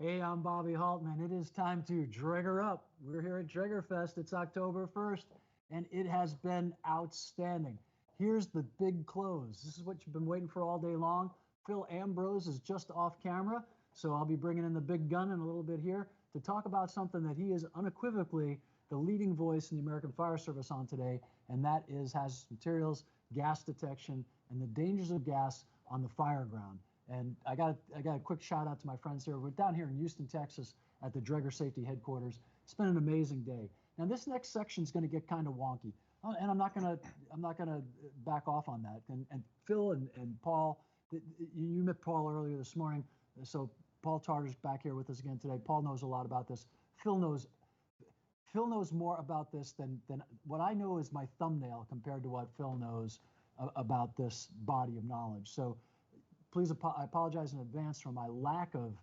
Hey, I'm Bobby Haltman. It is time to Drigger up. We're here at Driggerfest. It's October 1st, and it has been outstanding. Here's the big close. This is what you've been waiting for all day long. Phil Ambrose is just off camera, so I'll be bringing in the big gun in a little bit here to talk about something that he is unequivocally the leading voice in the American Fire Service on today, and that is hazardous materials, gas detection, and the dangers of gas on the fire ground. And I got a quick shout out to my friends here. We're down here in Houston, Texas at the Draeger Safety Headquarters. It's been an amazing day. Now this next section is going to get kind of wonky. And I'm not gonna back off on that. And Phil and Paul, you met Paul earlier this morning. So Paul Tarter's back here with us again today. Paul knows a lot about this. Phil knows more about this than what I know is my thumbnail compared to what Phil knows about this body of knowledge. So please, I apologize in advance for my lack of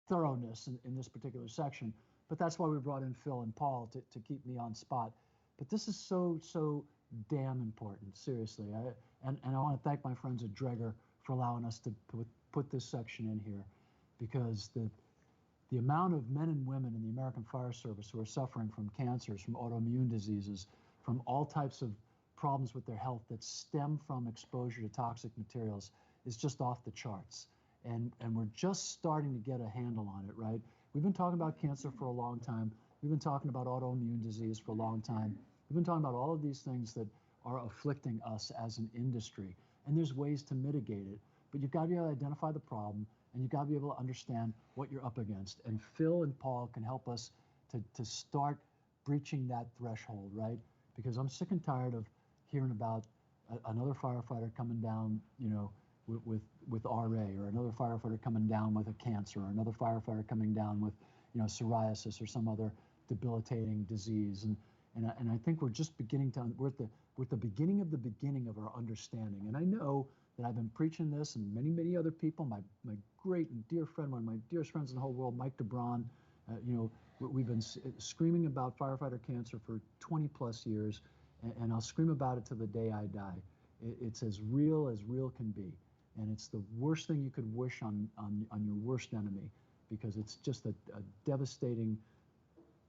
thoroughness in this particular section, but that's why we brought in Phil and Paul to keep me on spot. But this is so damn important, seriously. And I want to thank my friends at Draeger for allowing us to put this section in here, because the amount of men and women in the American Fire Service who are suffering from cancers, from autoimmune diseases, from all types of problems with their health that stem from exposure to toxic materials is just off the charts. And we're just starting to get a handle on it, right? We've been talking about cancer for a long time. We've been talking about autoimmune disease for a long time. We've been talking about all of these things that are afflicting us as an industry. And there's ways to mitigate it. But you've got to be able to identify the problem, and you've got to be able to understand what you're up against. And Phil and Paul can help us to start breaching that threshold, right? Because I'm sick and tired of hearing about another firefighter coming down, with RA, or another firefighter coming down with a cancer, or another firefighter coming down with, psoriasis or some other debilitating disease. And I think we're just beginning to, we're at the beginning of our understanding. And I know that I've been preaching this, and many other people, my great and dear friend, one of my dearest friends in the whole world, Mike DeBron, we've been screaming about firefighter cancer for 20 plus years. And I'll scream about it till the day I die. It's as real can be. And it's the worst thing you could wish on your worst enemy, because it's just a devastating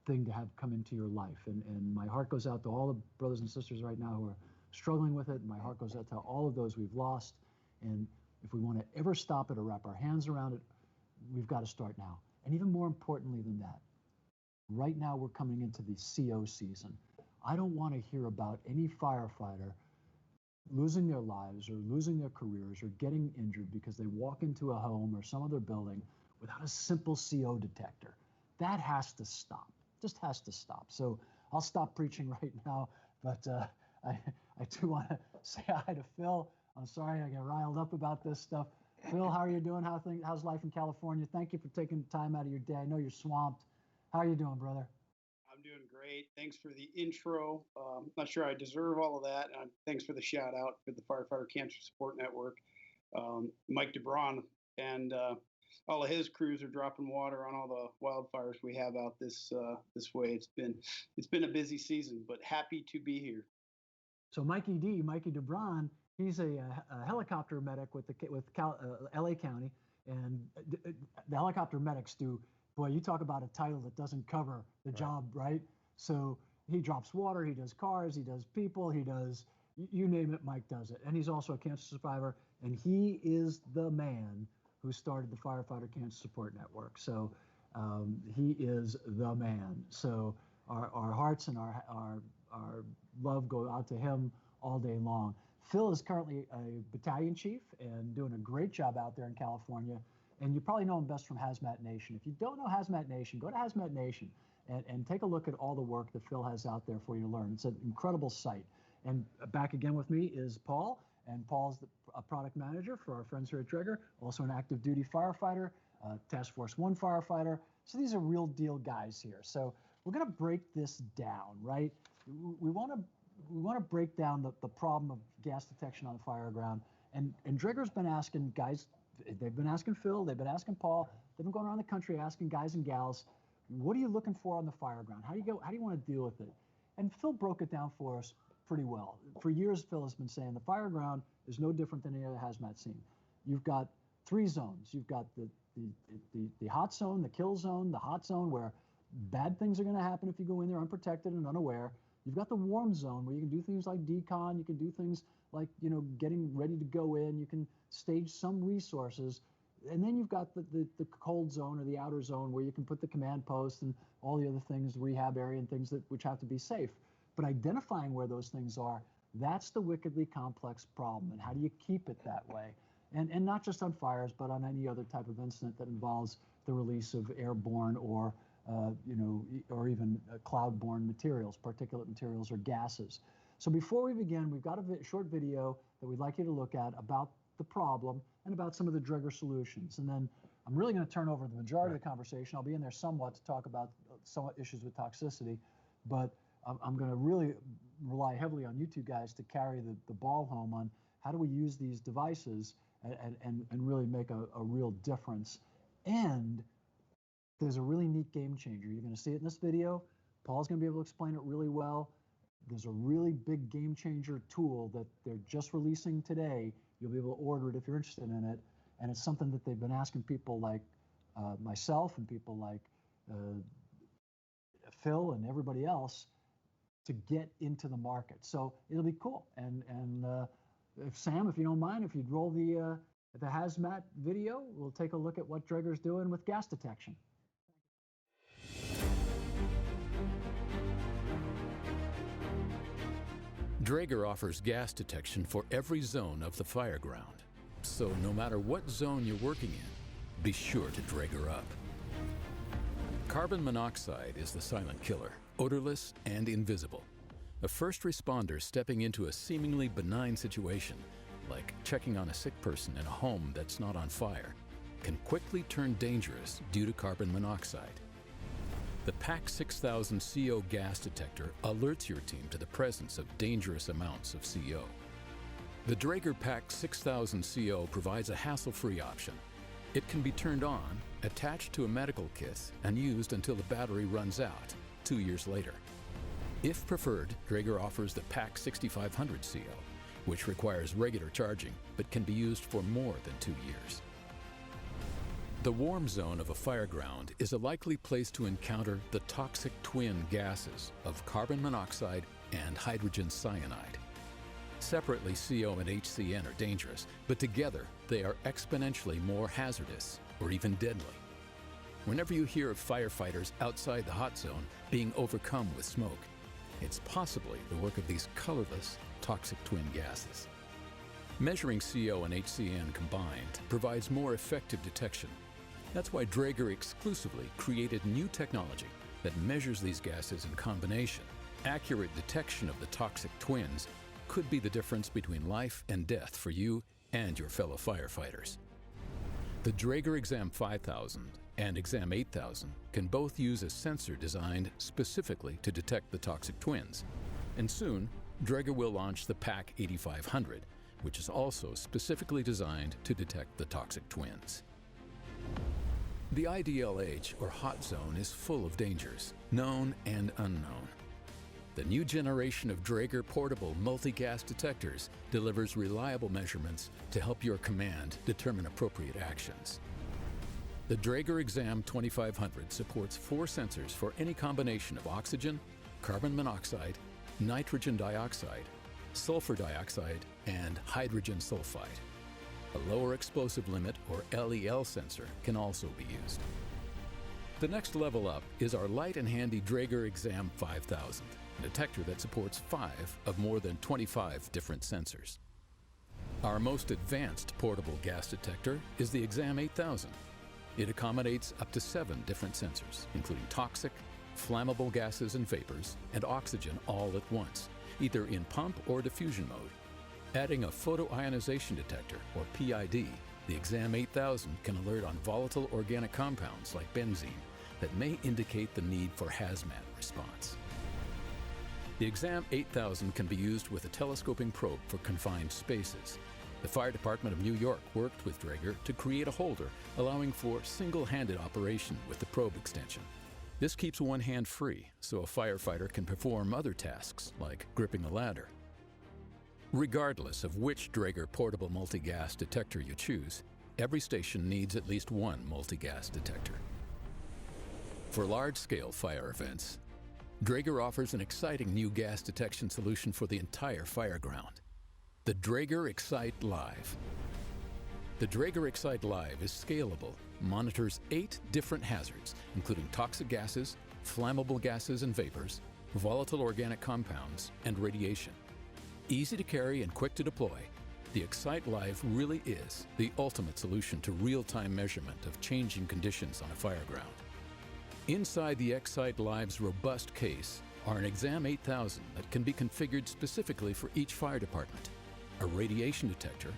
thing to have come into your life. And my heart goes out to all the brothers and sisters right now who are struggling with it. And my heart goes out to all of those we've lost. And if we want to ever stop it or wrap our hands around it, we've got to start now. And even more importantly than that, right now we're coming into the CO season. I don't want to hear about any firefighter losing their lives or losing their careers or getting injured because they walk into a home or some other building without a simple CO detector. That has to stop. Just has to stop. So I'll stop preaching right now, but I do want to say hi to Phil. I'm sorry I get riled up about this stuff. Phil, how are you doing? How's life in California? Thank you for taking time out of your day. I know you're swamped. How are you doing, brother? I'm doing great. Thanks for the intro. Not sure I deserve all of that. Thanks for the shout out for the Firefighter Cancer Support Network. Mike DeBron and all of his crews are dropping water on all the wildfires we have out this way. It's been a busy season, but happy to be here. So Mikey DeBron, he's a helicopter medic with LA County, and the helicopter medics do. Boy, you talk about a title that doesn't cover the job, right? So he drops water, he does cars, he does people, he does, you name it, Mike does it. And he's also a cancer survivor, and he is the man who started the Firefighter Cancer Support Network. So he is the man. So our hearts and our love go out to him all day long. Phil is currently a battalion chief and doing a great job out there in California. And you probably know him best from Hazmat Nation. If you don't know Hazmat Nation, go to Hazmat Nation and take a look at all the work that Phil has out there for you to learn. It's an incredible site. And back again with me is Paul. And Paul's a product manager for our friends here at Draeger, also an active duty firefighter, Task Force 1 firefighter. So these are real deal guys here. So we're going to break this down, right? We want to break down the problem of gas detection on the fire ground. And Draeger's been asking guys, they've been asking Phil, they've been asking Paul, they've been going around the country asking guys and gals, what are you looking for on the fire ground? How do you want to deal with it? And Phil broke it down for us pretty well. For years, Phil has been saying the fire ground is no different than any other hazmat scene. You've got three zones. You've got the hot zone, the kill zone, the hot zone where bad things are going to happen if you go in there unprotected and unaware. You've got the warm zone where you can do things like decon, you can do things like, getting ready to go in, you can stage some resources. And then you've got the cold zone or the outer zone where you can put the command post and all the other things, the rehab area and things which have to be safe. But identifying where those things are, that's the wickedly complex problem. And how do you keep it that way? And not just on fires, but on any other type of incident that involves the release of airborne or or even cloud-borne materials, particulate materials, or gases. So before we begin, we've got a short video that we'd like you to look at about the problem and about some of the Draeger solutions. And then I'm really going to turn over the majority of the conversation. I'll be in there somewhat to talk about some issues with toxicity, but I'm going to really rely heavily on you two guys to carry the ball home on how do we use these devices and really make a real difference. And there's a really neat game changer. You're going to see it in this video. Paul's going to be able to explain it really well. There's a really big game changer tool that they're just releasing today. You'll be able to order it if you're interested in it. And it's something that they've been asking people like myself and people like Phil and everybody else to get into the market. So it'll be cool. And if Sam, if you don't mind, if you'd roll the hazmat video, we'll take a look at what Draeger's doing with gas detection. Draeger offers gas detection for every zone of the fire ground. So no matter what zone you're working in, be sure to Draeger up. Carbon monoxide is the silent killer, odorless and invisible. A first responder stepping into a seemingly benign situation, like checking on a sick person in a home that's not on fire, can quickly turn dangerous due to carbon monoxide. The PAC 6000 CO gas detector alerts your team to the presence of dangerous amounts of CO. The Draeger PAC 6000 CO provides a hassle-free option. It can be turned on, attached to a medical kit, and used until the battery runs out 2 years later. If preferred, Draeger offers the PAC 6500 CO, which requires regular charging but can be used for more than 2 years. The warm zone of a fire ground is a likely place to encounter the toxic twin gases of carbon monoxide and hydrogen cyanide. Separately, CO and HCN are dangerous, but together they are exponentially more hazardous or even deadly. Whenever you hear of firefighters outside the hot zone being overcome with smoke, it's possibly the work of these colorless, toxic twin gases. Measuring CO and HCN combined provides more effective detection. That's why Draeger exclusively created new technology that measures these gases in combination. Accurate detection of the toxic twins could be the difference between life and death for you and your fellow firefighters. The Draeger Exam 5000 and Exam 8000 can both use a sensor designed specifically to detect the toxic twins. And soon, Draeger will launch the PAC 8500, which is also specifically designed to detect the toxic twins. The IDLH, or hot zone, is full of dangers, known and unknown. The new generation of Draeger portable multi-gas detectors delivers reliable measurements to help your command determine appropriate actions. The Draeger Exam 2500 supports 4 sensors for any combination of oxygen, carbon monoxide, nitrogen dioxide, sulfur dioxide, and hydrogen sulfide. A lower explosive limit, or LEL sensor, can also be used. The next level up is our light and handy Draeger Exam 5000, a detector that supports 5 of more than 25 different sensors. Our most advanced portable gas detector is the Exam 8000. It accommodates up to 7 different sensors, including toxic, flammable gases and vapors, and oxygen all at once, either in pump or diffusion mode. Adding a photoionization detector, or PID, the Exam 8000 can alert on volatile organic compounds like benzene that may indicate the need for hazmat response. The Exam 8000 can be used with a telescoping probe for confined spaces. The Fire Department of New York worked with Draeger to create a holder allowing for single-handed operation with the probe extension. This keeps one hand free, so a firefighter can perform other tasks like gripping a ladder. Regardless of which Draeger portable multi-gas detector you choose, Every station needs at least one multi-gas detector. For large-scale fire events, Draeger offers an exciting new gas detection solution for the entire fire ground. The Draeger Excite Live. The Draeger Excite Live is scalable, monitors 8 different hazards, including toxic gases, flammable gases and vapors, volatile organic compounds, and radiation. Easy to carry and quick to deploy, the Excite Live really is the ultimate solution to real-time measurement of changing conditions on a fire ground. Inside the Excite Live's robust case are an Exam 8000 that can be configured specifically for each fire department, a radiation detector,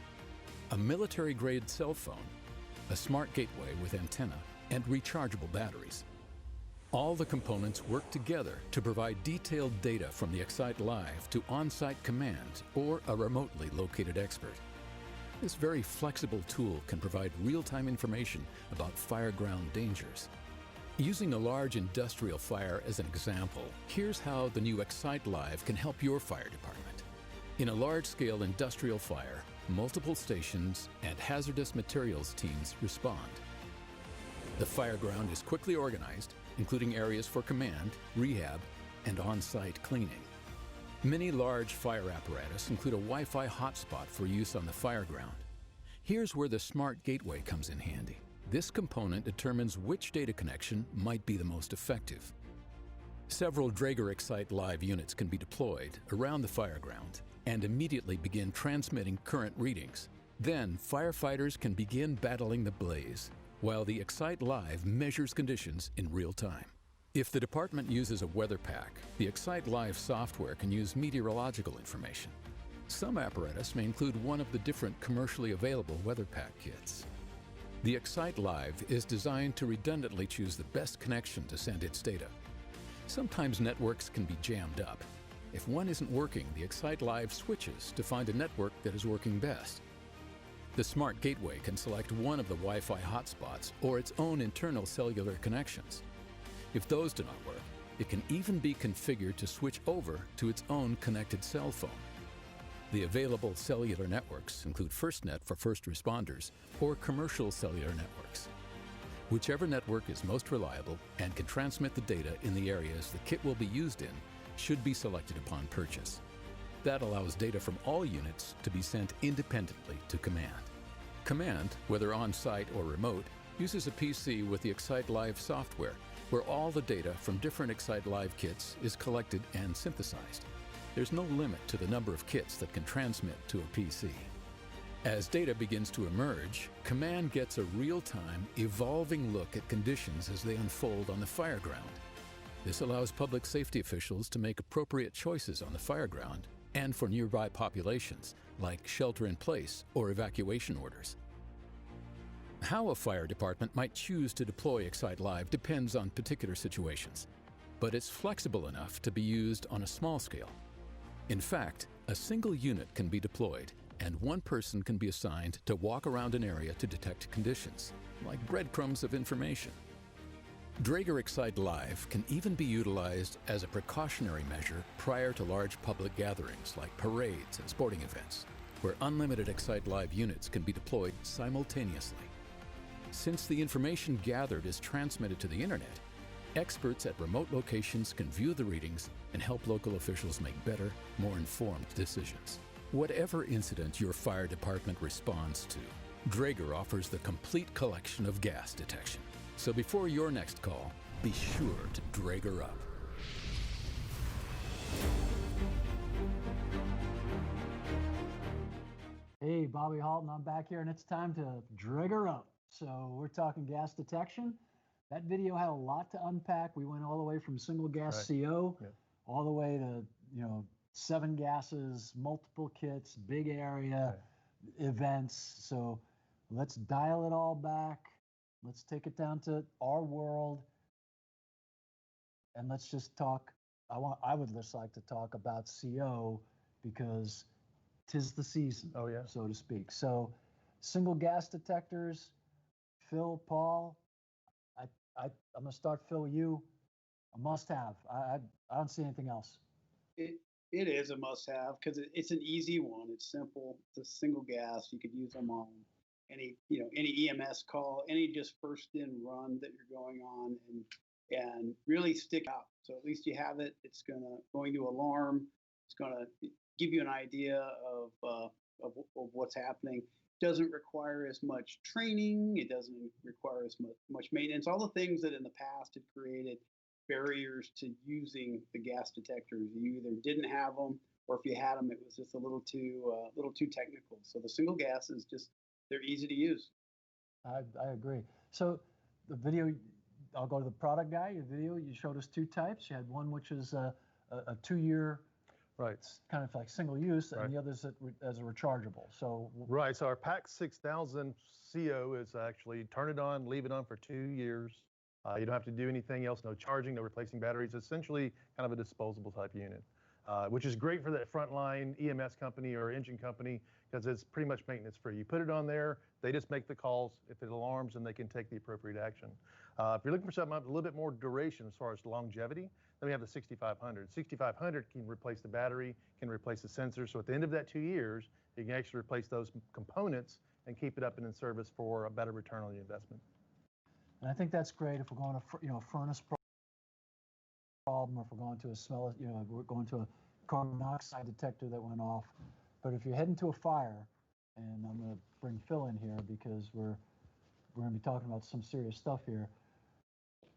a military-grade cell phone, a smart gateway with antenna, and rechargeable batteries. All the components work together to provide detailed data from the Excite Live to on-site command or a remotely located expert. This very flexible tool can provide real-time information about fire ground dangers. Using a large industrial fire as an example, here's how the new Excite Live can help your fire department. In a large-scale industrial fire, multiple stations and hazardous materials teams respond. The fire ground is quickly organized, including areas for command, rehab, and on-site cleaning. Many large fire apparatus include a Wi-Fi hotspot for use on the fire ground. Here's where the Smart Gateway comes in handy. This component determines which data connection might be the most effective. Several Draeger Excite Live units can be deployed around the fire ground and immediately begin transmitting current readings. Then, firefighters can begin battling the blaze, while the Excite Live measures conditions in real time. If the department uses a weather pack, the Excite Live software can use meteorological information. Some apparatus may include one of the different commercially available weather pack kits. The Excite Live is designed to redundantly choose the best connection to send its data. Sometimes networks can be jammed up. If one isn't working, the Excite Live switches to find a network that is working best. The Smart Gateway can select one of the Wi-Fi hotspots or its own internal cellular connections. If those do not work, it can even be configured to switch over to its own connected cell phone. The available cellular networks include FirstNet for first responders or commercial cellular networks. Whichever network is most reliable and can transmit the data in the areas the kit will be used in should be selected upon purchase. That allows data from all units to be sent independently to command. Command, whether on-site or remote, uses a PC with the Excite Live software, where all the data from different Excite Live kits is collected and synthesized. There's no limit to the number of kits that can transmit to a PC. As data begins to emerge, Command gets a real-time, evolving look at conditions as they unfold on the fire ground. This allows public safety officials to make appropriate choices on the fire ground and for nearby populations, like shelter-in-place or evacuation orders. How a fire department might choose to deploy Excite Live depends on particular situations, but it's flexible enough to be used on a small scale. In fact, a single unit can be deployed, and one person can be assigned to walk around an area to detect conditions, like breadcrumbs of information. Draeger Excite Live can even be utilized as a precautionary measure prior to large public gatherings like parades and sporting events, where unlimited Excite Live units can be deployed simultaneously. Since the information gathered is transmitted to the internet, experts at remote locations can view the readings and help local officials make better, more informed decisions. Whatever incident your fire department responds to, Draeger offers the complete collection of gas detection. So before your next call, be sure to Draeger up. Hey, Bobby Halton, I'm back here, and it's time to Draeger up. So we're talking gas detection. That video had a lot to unpack. We went all the way from single gas CO, all the way to 7 gases, multiple kits, big area, events. So let's dial it all back. Let's take it down to our world, and let's just talk. I would just like to talk about CO because 'tis the season, so to speak. So, single gas detectors, Phil, Paul. I'm gonna start, Phil. You, a must-have. I don't see anything else. It is a must-have because it's an easy one. It's simple. It's a single gas. You could use them on any EMS call, any just first in run that you're going on, and really stick out. So at least you have it. It's going to alarm. It's gonna give you an idea of what's happening. Doesn't require as much training. It doesn't require as much maintenance. All the things that in the past had created barriers to using the gas detectors. You either didn't have them, or if you had them, it was just a little too technical. So the single gas is just they're easy to use. I agree. So the video, I'll go to the product guy. Your video, you showed us two types. You had one which is a 2-year, Right. kind of like single use, Right. and the other's as a rechargeable. So Right. So our PAC 6000 CO is actually turn it on, leave it on for 2 years. You don't have to do anything else, no charging, no replacing batteries. Essentially kind of a disposable type unit, which is great for that frontline EMS company or engine company because it's pretty much maintenance free. You put it on there, they just make the calls. If it alarms, then they can take the appropriate action. If you're looking for something with a little bit more duration as far as longevity, then we have the 6500. 6500 can replace the battery, can replace the sensor. So at the end of that 2 years, you can actually replace those components and keep it up and in service for a better return on the investment. and I think that's great if we're going to a furnace problem, or if we're going to a smell, we're going to a carbon monoxide detector that went off. But if you're heading to a fire, and I'm going to bring Phil in here because we're going to be talking about some serious stuff here.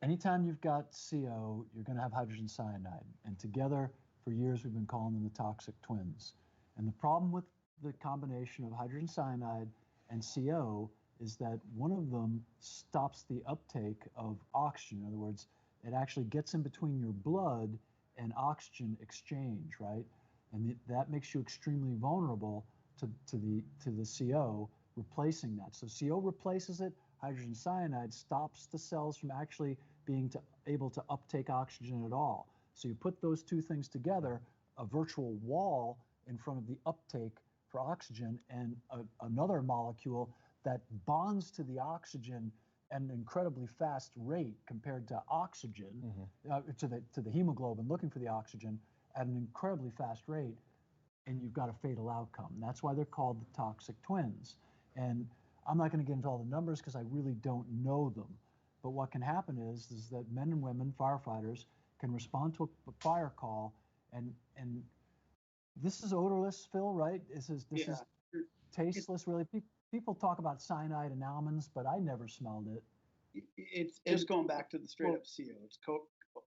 Anytime you've got CO, you're going to have hydrogen cyanide. And together, for years, we've been calling them the toxic twins. And the problem with the combination of hydrogen cyanide and CO is that one of them stops the uptake of oxygen. In other words, it actually gets in between your blood and oxygen exchange, right? And that makes you extremely vulnerable to the CO replacing that. So CO replaces it. Hydrogen cyanide stops the cells from actually being able to uptake oxygen at all. So you put those two things together, a virtual wall in front of the uptake for oxygen, and another molecule that bonds to the oxygen at an incredibly fast rate compared to oxygen, to the hemoglobin looking for the oxygen at an incredibly fast rate, and you've got a fatal outcome. And that's why they're called the toxic twins. And I'm not going to get into all the numbers because I really don't know them. But what can happen is that men and women, firefighters, can respond to a fire call, and this is odorless, Phil, right? This is tasteless, really. People talk about cyanide in almonds, but I never smelled it. It's just going back to the straight up CO. It's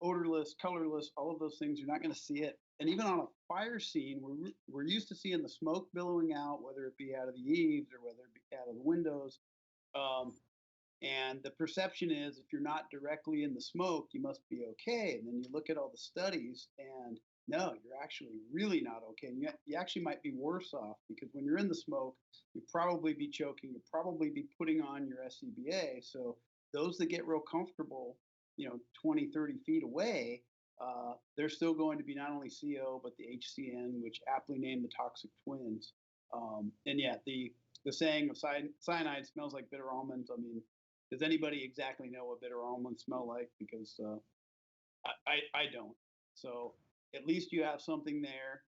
odorless, colorless, all of those things. You're not going to see it. And even on a fire scene, we're used to seeing the smoke billowing out, whether it be out of the eaves or whether it be out of the windows. And the perception is if you're not directly in the smoke, you must be okay. And then you look at all the studies, and no, you're actually really not okay. And you actually might be worse off, because when you're in the smoke, you'd probably be choking, you'd probably be putting on your SCBA. So those that get real comfortable, 20, 30 feet away, they're still going to be not only CO, but the HCN, which aptly named the toxic twins. And yeah, the saying of cyanide smells like bitter almonds. I mean, does anybody exactly know what bitter almonds smell like? Because I don't. So at least you have something there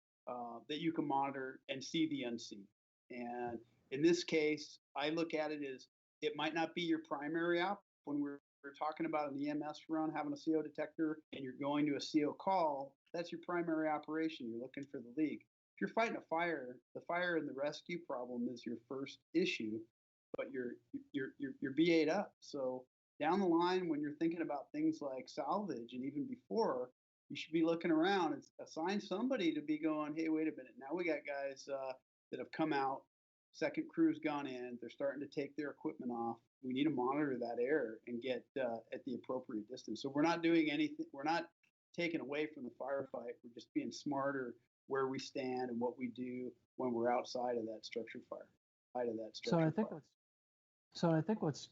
that you can monitor and see the unseen. And in this case, I look at it as it might not be your primary op. When we're talking about an EMS run, having a CO detector, and you're going to a CO call, that's your primary operation. You're looking for the leak. If you're fighting a fire, the fire and the rescue problem is your first issue, but you're BA'd up. So down the line, when you're thinking about things like salvage, and even before, you should be looking around and assign somebody to be going, hey, wait a minute. Now we got guys that have come out, second crew's gone in, they're starting to take their equipment off. We need to monitor that air and get at the appropriate distance. So we're not doing anything. We're not taking away from the firefight. We're just being smarter where we stand and what we do when we're outside of that structured fire. So I think what's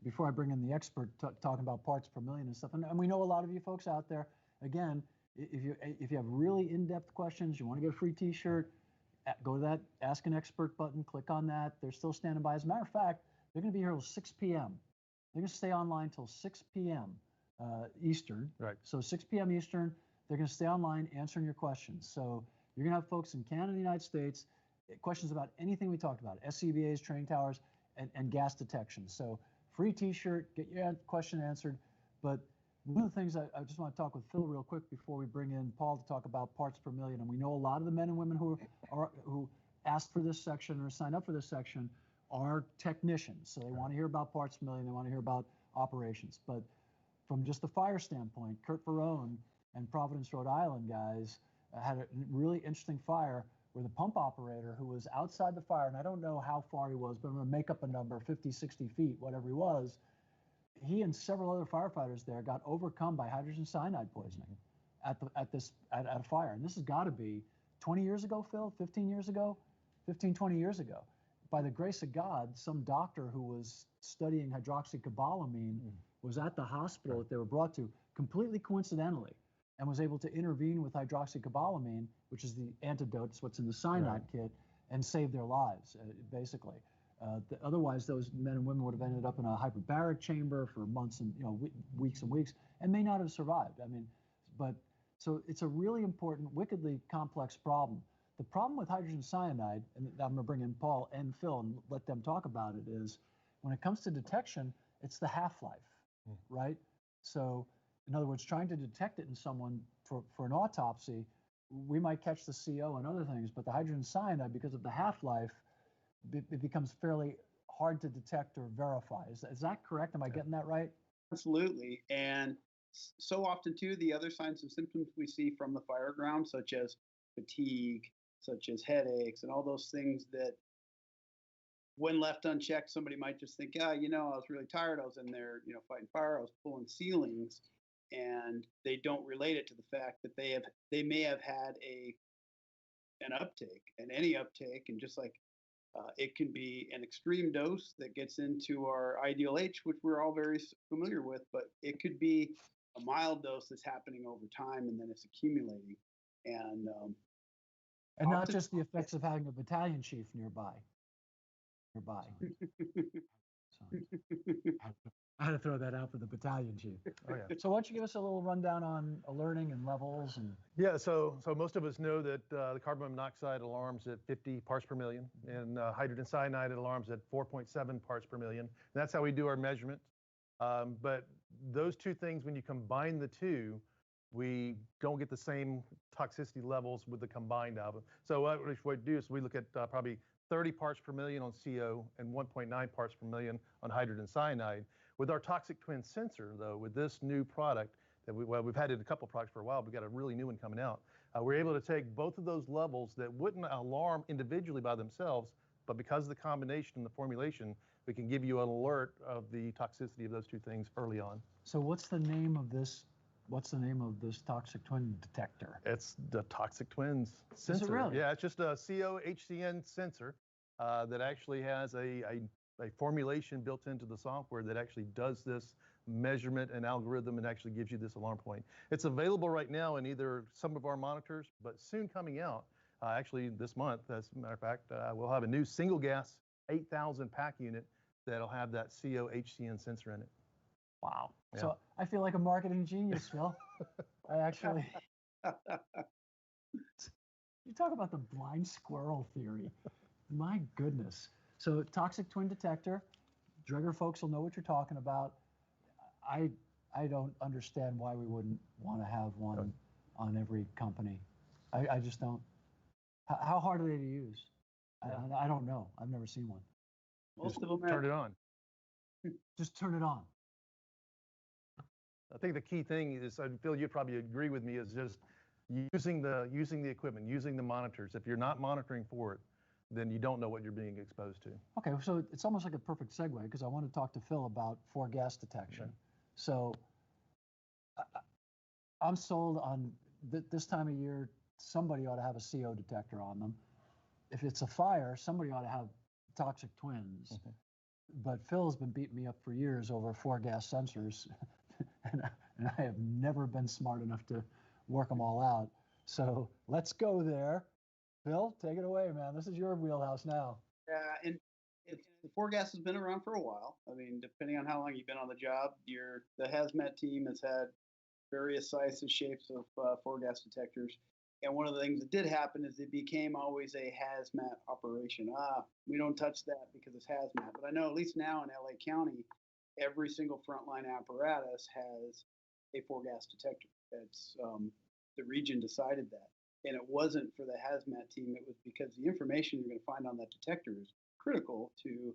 before I bring in the expert talking about parts per million and stuff, and we know a lot of you folks out there. Again, if you have really in-depth questions, you want to get a free T-shirt, go to that Ask an Expert button, click on that. They're still standing by. As a matter of fact, they're going to be here till 6 p.m. They're going to stay online till 6 p.m. Eastern. Right. So 6 p.m. Eastern, they're going to stay online answering your questions. So you're going to have folks in Canada and the United States questions about anything we talked about, SCBAs, training towers, and gas detection. So free t-shirt, get your question answered. But one of the things I just want to talk with Phil real quick before we bring in Paul to talk about parts per million. And we know a lot of the men and women who asked for this section or signed up for this section are technicians. So they want to hear about parts per million. They want to hear about operations. But from just the fire standpoint, Kurt Verone and Providence, Rhode Island guys had a really interesting fire where the pump operator who was outside the fire, and I don't know how far he was, but I'm going to make up a number, 50, 60 feet, whatever he was, he and several other firefighters there got overcome by hydrogen cyanide poisoning at a fire. And this has got to be 20 years ago, Phil, 15 years ago, 15, 20 years ago. By the grace of God, some doctor who was studying hydroxycobalamin was at the hospital that they were brought to, completely coincidentally, and was able to intervene with hydroxycobalamin, which is the antidote, it's what's in the cyanide kit, and save their lives, basically. Otherwise, those men and women would have ended up in a hyperbaric chamber for months and weeks and weeks, and may not have survived. I mean, but so it's a really important, wickedly complex problem. The problem with hydrogen cyanide, and I'm going to bring in Paul and Phil and let them talk about it, is when it comes to detection, it's the half-life, right? So, in other words, trying to detect it in someone for an autopsy, we might catch the CO and other things, but the hydrogen cyanide, because of the half-life, it becomes fairly hard to detect or verify. Is that correct? Am I getting that right? Absolutely. And so often, too, the other signs and symptoms we see from the fire ground, such as fatigue, such as headaches, and all those things that, when left unchecked, somebody might just think, I was really tired. I was in there, fighting fire. I was pulling ceilings. And they don't relate it to the fact that they may have had an uptake, and any uptake, and just like it can be an extreme dose that gets into our ideal H, which we're all very familiar with, but it could be a mild dose that's happening over time, and then it's accumulating. And not just the effects of having a battalion chief nearby. So, I had to throw that out for the battalion chief. Oh, yeah. So why don't you give us a little rundown on alerting and levels? And Yeah, so most of us know that the carbon monoxide alarms at 50 parts per million, and hydrogen cyanide alarms at 4.7 parts per million. And that's how we do our measurement. But those two things, when you combine the two, we don't get the same toxicity levels with the combined of them. So what we do is we look at probably 30 parts per million on CO and 1.9 parts per million on hydrogen cyanide. With our toxic twin sensor, though, with this new product that we've had it in a couple products for a while, we've got a really new one coming out. We're able to take both of those levels that wouldn't alarm individually by themselves, but because of the combination and the formulation, we can give you an alert of the toxicity of those two things early on. So what's the name of this? What's the name of this toxic twin detector? It's the Toxic Twins sensor. Is it really? Yeah, it's just a CO-HCN sensor that actually has a formulation built into the software that actually does this measurement and algorithm and actually gives you this alarm point. It's available right now in either some of our monitors, but soon coming out, actually this month, as a matter of fact, we'll have a new single gas 8,000 pack unit that'll have that CO-HCN sensor in it. Wow. Yeah. So I feel like a marketing genius, Phil. I actually, you talk about the blind squirrel theory. My goodness. So toxic twin detector, Draeger folks will know what you're talking about. I don't understand why we wouldn't want to have one on every company. I just don't. How hard are they to use? I don't know. I've never seen one. Most of them Turn it on. Just turn it on. I think the key thing is, I feel you probably agree with me, is just using the equipment, using the monitors. If you're not monitoring for it, then you don't know what you're being exposed to. Okay, so it's almost like a perfect segue because I want to talk to Phil about gas detection. Okay. So I'm sold on this time of year, somebody ought to have a CO detector on them. If it's a fire, somebody ought to have toxic twins. Mm-hmm. But Phil's been beating me up for years over 4 gas sensors, and I have never been smart enough to work them all out. So let's go there. Phil, take it away, man. This is your wheelhouse now. Yeah, and the 4-gas has been around for a while. I mean, depending on how long you've been on the job, the hazmat team has had various sizes and shapes of 4-gas detectors. And one of the things that did happen is it became always a hazmat operation. We don't touch that because it's hazmat. But I know at least now in LA County, every single frontline apparatus has a four gas detector. It's the region decided that, and it wasn't for the hazmat team. It was because the information you're going to find on that detector is critical to,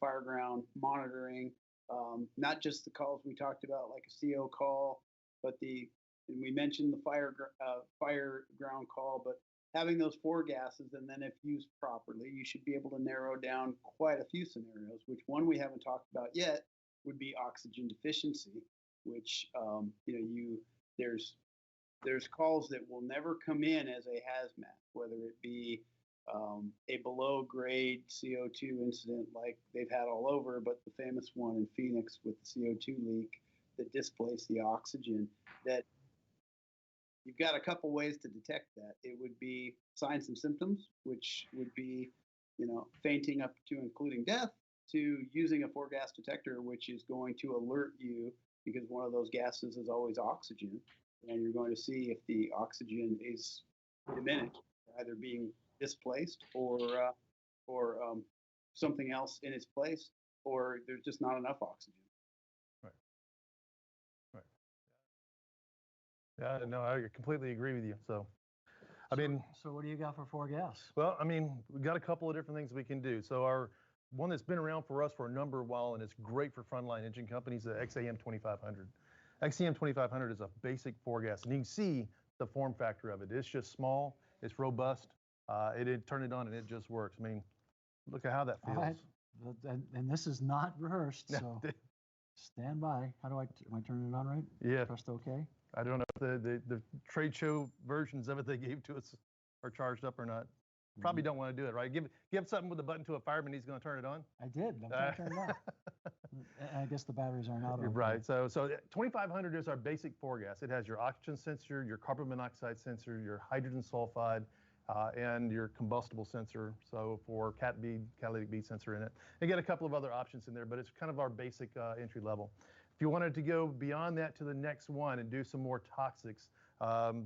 fire ground monitoring. Not just the calls we talked about, like a CO call, but and we mentioned the fire ground call, but having those four gases, and then if used properly, you should be able to narrow down quite a few scenarios. Which one we haven't talked about yet would be oxygen deficiency, which there's calls that will never come in as a hazmat, whether it be a below grade CO2 incident like they've had all over, but the famous one in Phoenix with the CO2 leak that displaced the oxygen. That you've got a couple ways to detect that. It would be signs and symptoms, which would be, fainting up to including death, to using a four gas detector, which is going to alert you because one of those gases is always oxygen, and you're going to see if the oxygen is diminished, either being displaced or something else in its place, or there's just not enough oxygen. Right. Yeah, no, I completely agree with you. So what do you got for four gas? well, we've got a couple of different things we can do. So our one that's been around for us for a number of while, and it's great for frontline engine companies, the XAM 2500. XAM 2500 is a basic four gas, and you can see the form factor of it. It's just small, it's robust. It turn it on and it just works. Look at how that feels. All right. And this is not rehearsed, so stand by. Am I turning it on right? Yeah. Pressed OK? I don't know if the trade show versions of it they gave to us are charged up or not. Probably don't want to do it, right? Give something with a button to a fireman, he's going to turn it on. I did. I'm trying to turn it on. And I guess the batteries aren't out. You're right. So 2500 is our basic four gas. It has your oxygen sensor, your carbon monoxide sensor, your hydrogen sulfide, and your combustible sensor. So for catalytic bead sensor in it. You get a couple of other options in there, but it's kind of our basic entry level. If you wanted to go beyond that to the next one and do some more toxics,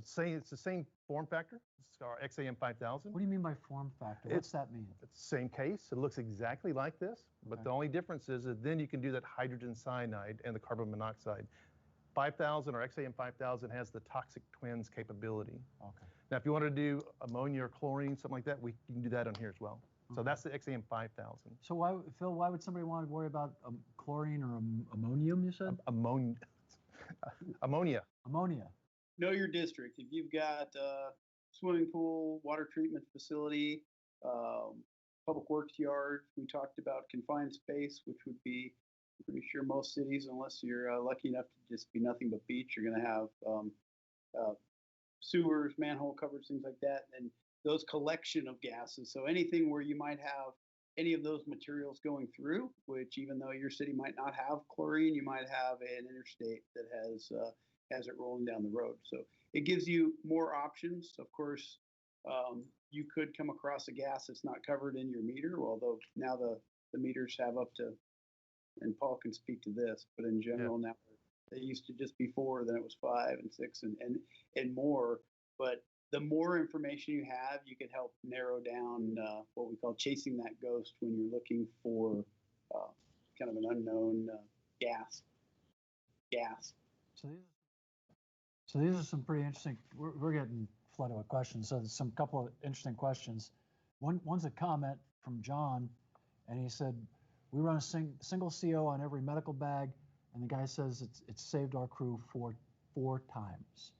say it's the same form factor. It's our XAM 5000. What do you mean by form factor? What's that mean? It's the same case. It looks exactly like this, but the only difference is that then you can do that hydrogen cyanide and the carbon monoxide. 5000 or XAM 5000 has the toxic twins capability. Okay. Now, if you want to do ammonia or chlorine, something like that, you can do that on here as well. So that's the XAM 5000. So Phil, why would somebody want to worry about chlorine or ammonium, you said? Ammonia. Ammonia. Know your district. If you've got a swimming pool, water treatment facility, public works yard, we talked about confined space, which would be, I'm pretty sure most cities, unless you're lucky enough to just be nothing but beach, you're going to have sewers, manhole covers, things like that, and those collection of gases. So anything where you might have any of those materials going through, which even though your city might not have chlorine, you might have an interstate that has it rolling down the road. So it gives you more options. Of course, you could come across a gas that's not covered in your meter, although now the meters have up to, and Paul can speak to this, but in general now they used to just be 4, then it was 5 and 6 and more. But the more information you have, you can help narrow down what we call chasing that ghost when you're looking for kind of an unknown gas. So these are some pretty interesting. We're getting flooded with questions. So there's some couple of interesting questions. One's a comment from John, and he said, "We run a single CO on every medical bag, and the guy says it's saved our crew four times."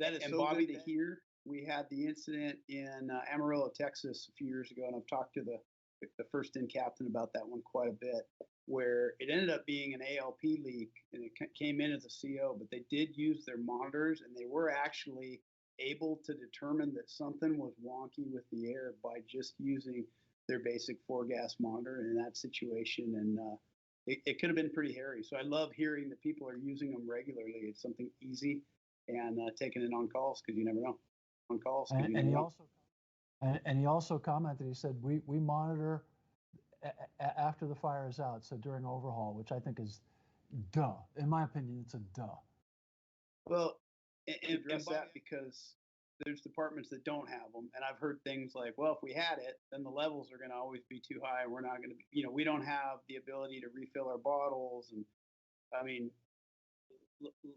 That is so good to hear. We had the incident in Amarillo, Texas, a few years ago, and I've talked to the first in captain about that one quite a bit, where it ended up being an ALP leak, and it came in as a CO, but they did use their monitors, and they were actually able to determine that something was wonky with the air by just using their basic four gas monitor in that situation, and it could have been pretty hairy. So I love hearing that people are using them regularly. It's something easy, and taking it on calls because you never know. On calls, and he also commented. He said we monitor after the fire is out, so during overhaul, which I think is duh. In my opinion, it's a duh. Well, and address that because there's departments that don't have them, and I've heard things like, well, if we had it, then the levels are going to always be too high, and we're not going to be, we don't have the ability to refill our bottles, and I mean,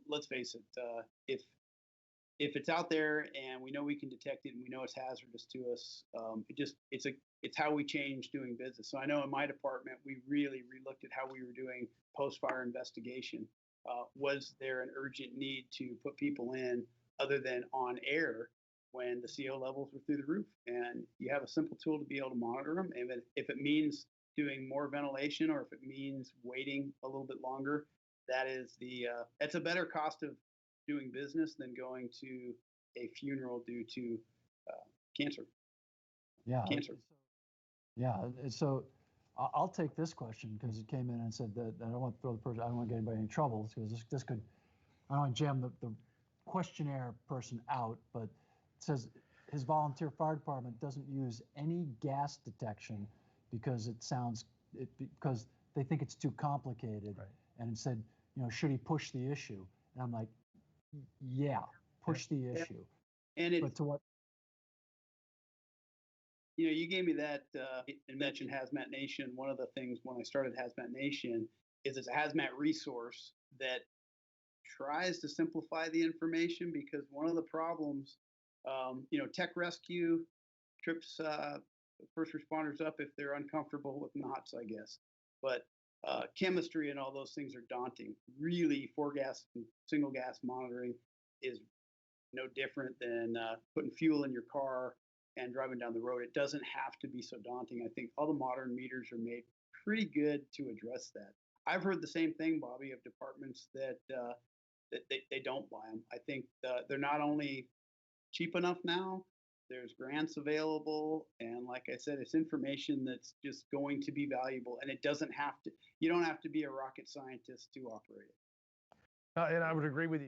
let's face it, if it's out there and we know we can detect it and we know it's hazardous to us, it's how we change doing business. So I know in my department we really relooked at how we were doing post-fire investigation. Was there an urgent need to put people in other than on air when the CO levels were through the roof? And you have a simple tool to be able to monitor them. And if it means doing more ventilation or if it means waiting a little bit longer, that's a better cost of doing business than going to a funeral due to cancer. Yeah. Cancer. Yeah. So I'll take this question because it came in and said that I don't want to throw the person, I don't want to get anybody in trouble because this could, I don't want to jam the questionnaire person out, but it says his volunteer fire department doesn't use any gas detection because because they think it's too complicated. Right. And it said, should he push the issue? And I'm like, yeah, push the issue. And but to what? You gave me that and mentioned Hazmat Nation. One of the things when I started Hazmat Nation is it's a hazmat resource that tries to simplify the information because one of the problems, tech rescue trips first responders up if they're uncomfortable with knots, I guess. But chemistry and all those things are daunting. Really, 4-gas and single gas monitoring is no different than putting fuel in your car and driving down the road. It doesn't have to be so daunting. I think all the modern meters are made pretty good to address that. I've heard the same thing, Bobby, of departments that they don't buy them. I think they're not only cheap enough now, there's grants available, and like I said, it's information that's just going to be valuable, and it doesn't have to. You don't have to be a rocket scientist to operate it. And I would agree with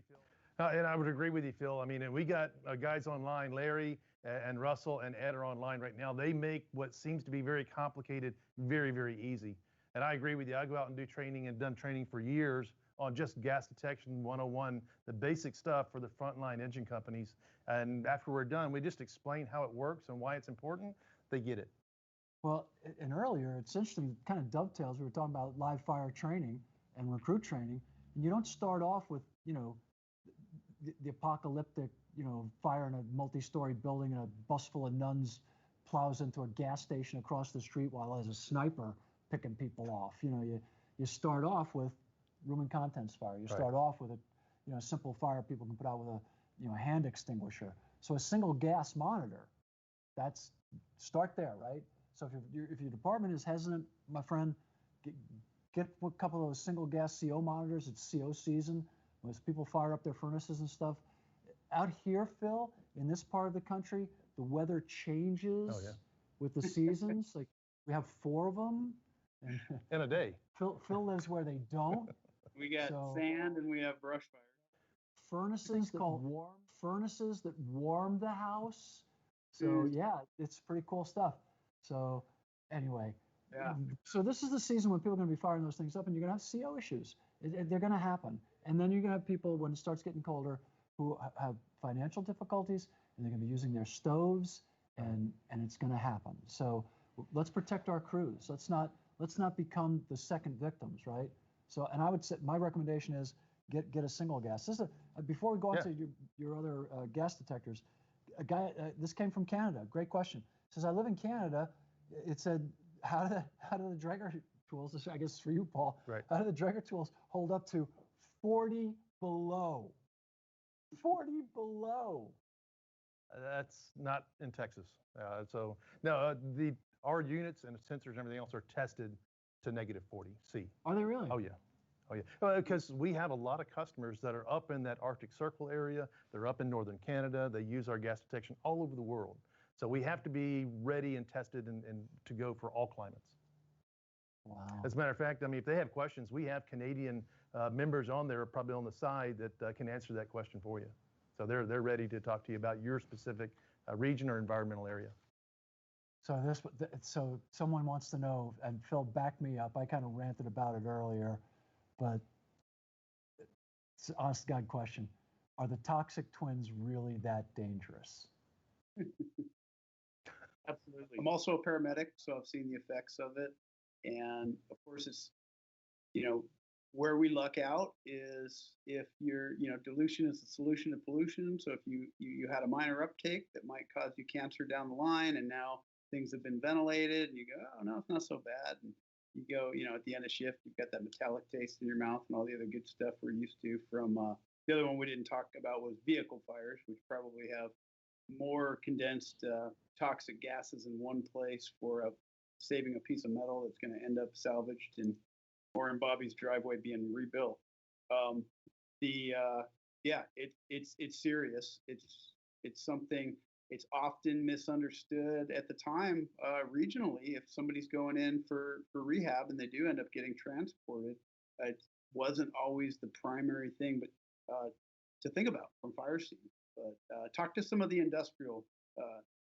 you, Phil. I mean, and we got guys online, Larry and Russell and Ed are online right now. They make what seems to be very complicated very, very easy. And I agree with you. I go out and do training and done training for years on just gas detection 101, the basic stuff for the frontline engine companies. And after we're done, we just explain how it works and why it's important. They get it. Well, and earlier, it's interesting, it kind of dovetails. We were talking about live fire training and recruit training. And you don't start off with, the apocalyptic, fire in a multi-story building and a bus full of nuns plows into a gas station across the street while there's a sniper picking people off. You start off with room and contents fire. You start off with a simple fire people can put out with a hand extinguisher. So a single gas monitor, start there, right? So if your department is hesitant, my friend, get a couple of those single gas CO monitors. It's CO season. As people fire up their furnaces and stuff. Out here, Phil, in this part of the country, the weather changes with the seasons. Like we have 4 of them. And in a day. Phil lives where they don't. We got sand and we have brush fire. Furnaces that warm the house. So yeah, it's pretty cool stuff. So anyway, so this is the season when people are going to be firing those things up, and you're going to have CO issues. They're going to happen, and then you're going to have people when it starts getting colder who have financial difficulties, and they're going to be using their stoves, and it's going to happen. So let's protect our crews. Let's not become the second victims, right? So, and I would say my recommendation is get a single gas. This is before we go on to your other gas detectors. A guy, this came from Canada. Great question. Says I live in Canada. It said how do the Draeger tools? I guess for you, Paul. Right. How do the Draeger tools hold up to 40 below? 40 below. That's not in Texas. So no, our units and sensors and everything else are tested to -40 C. Are they really? Oh yeah. Because we have a lot of customers that are up in that Arctic Circle area. They're up in northern Canada. They use our gas detection all over the world. So we have to be ready and tested and to go for all climates. Wow. As a matter of fact, I mean, if they have questions, we have Canadian members on there, probably on the side, that can answer that question for you. So they're ready to talk to you about your specific region or environmental area. So someone wants to know, and Phil, back me up. I kind of ranted about it earlier, but it's an honest to God question. are the toxic twins really that dangerous? Absolutely. I'm also a paramedic, so I've seen the effects of it. And of course, it's, you know, where we luck out is if dilution is the solution to pollution. So if you had a minor uptake that might cause you cancer down the line, and now things have been ventilated, and you go, oh no, it's not so bad. And you go, at the end of shift, you've got that metallic taste in your mouth and all the other good stuff we're used to from the other one we didn't talk about was vehicle fires, which probably have more condensed toxic gases in one place for saving a piece of metal that's going to end up salvaged or in Bobby's driveway being rebuilt. It's serious. It's something. It's often misunderstood at the time regionally. If somebody's going in for rehab and they do end up getting transported, it wasn't always the primary thing, but to think about from fire scenes. But talk to some of the industrial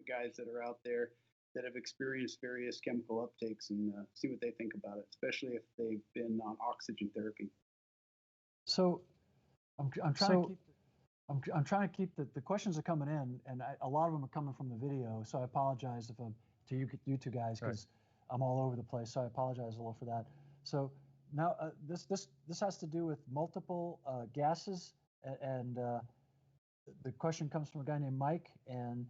guys that are out there that have experienced various chemical uptakes and see what they think about it, especially if they've been on oxygen therapy. So I'm trying to keep the questions are coming in, and a lot of them are coming from the video. So I apologize if I'm to you two guys because I'm all over the place. So I apologize a little for that. So now this has to do with multiple gases, and the question comes from a guy named Mike, and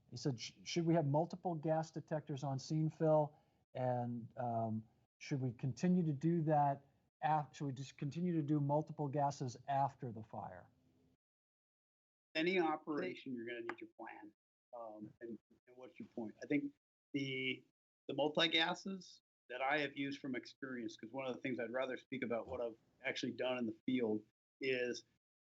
he said, should we have multiple gas detectors on scene, Phil? And should we continue to do that? Should we just continue to do multiple gases after the fire? Any operation, you're going to need your plan. And what's your point? I think the multi-gases that I have used from experience, because one of the things I'd rather speak about what I've actually done in the field is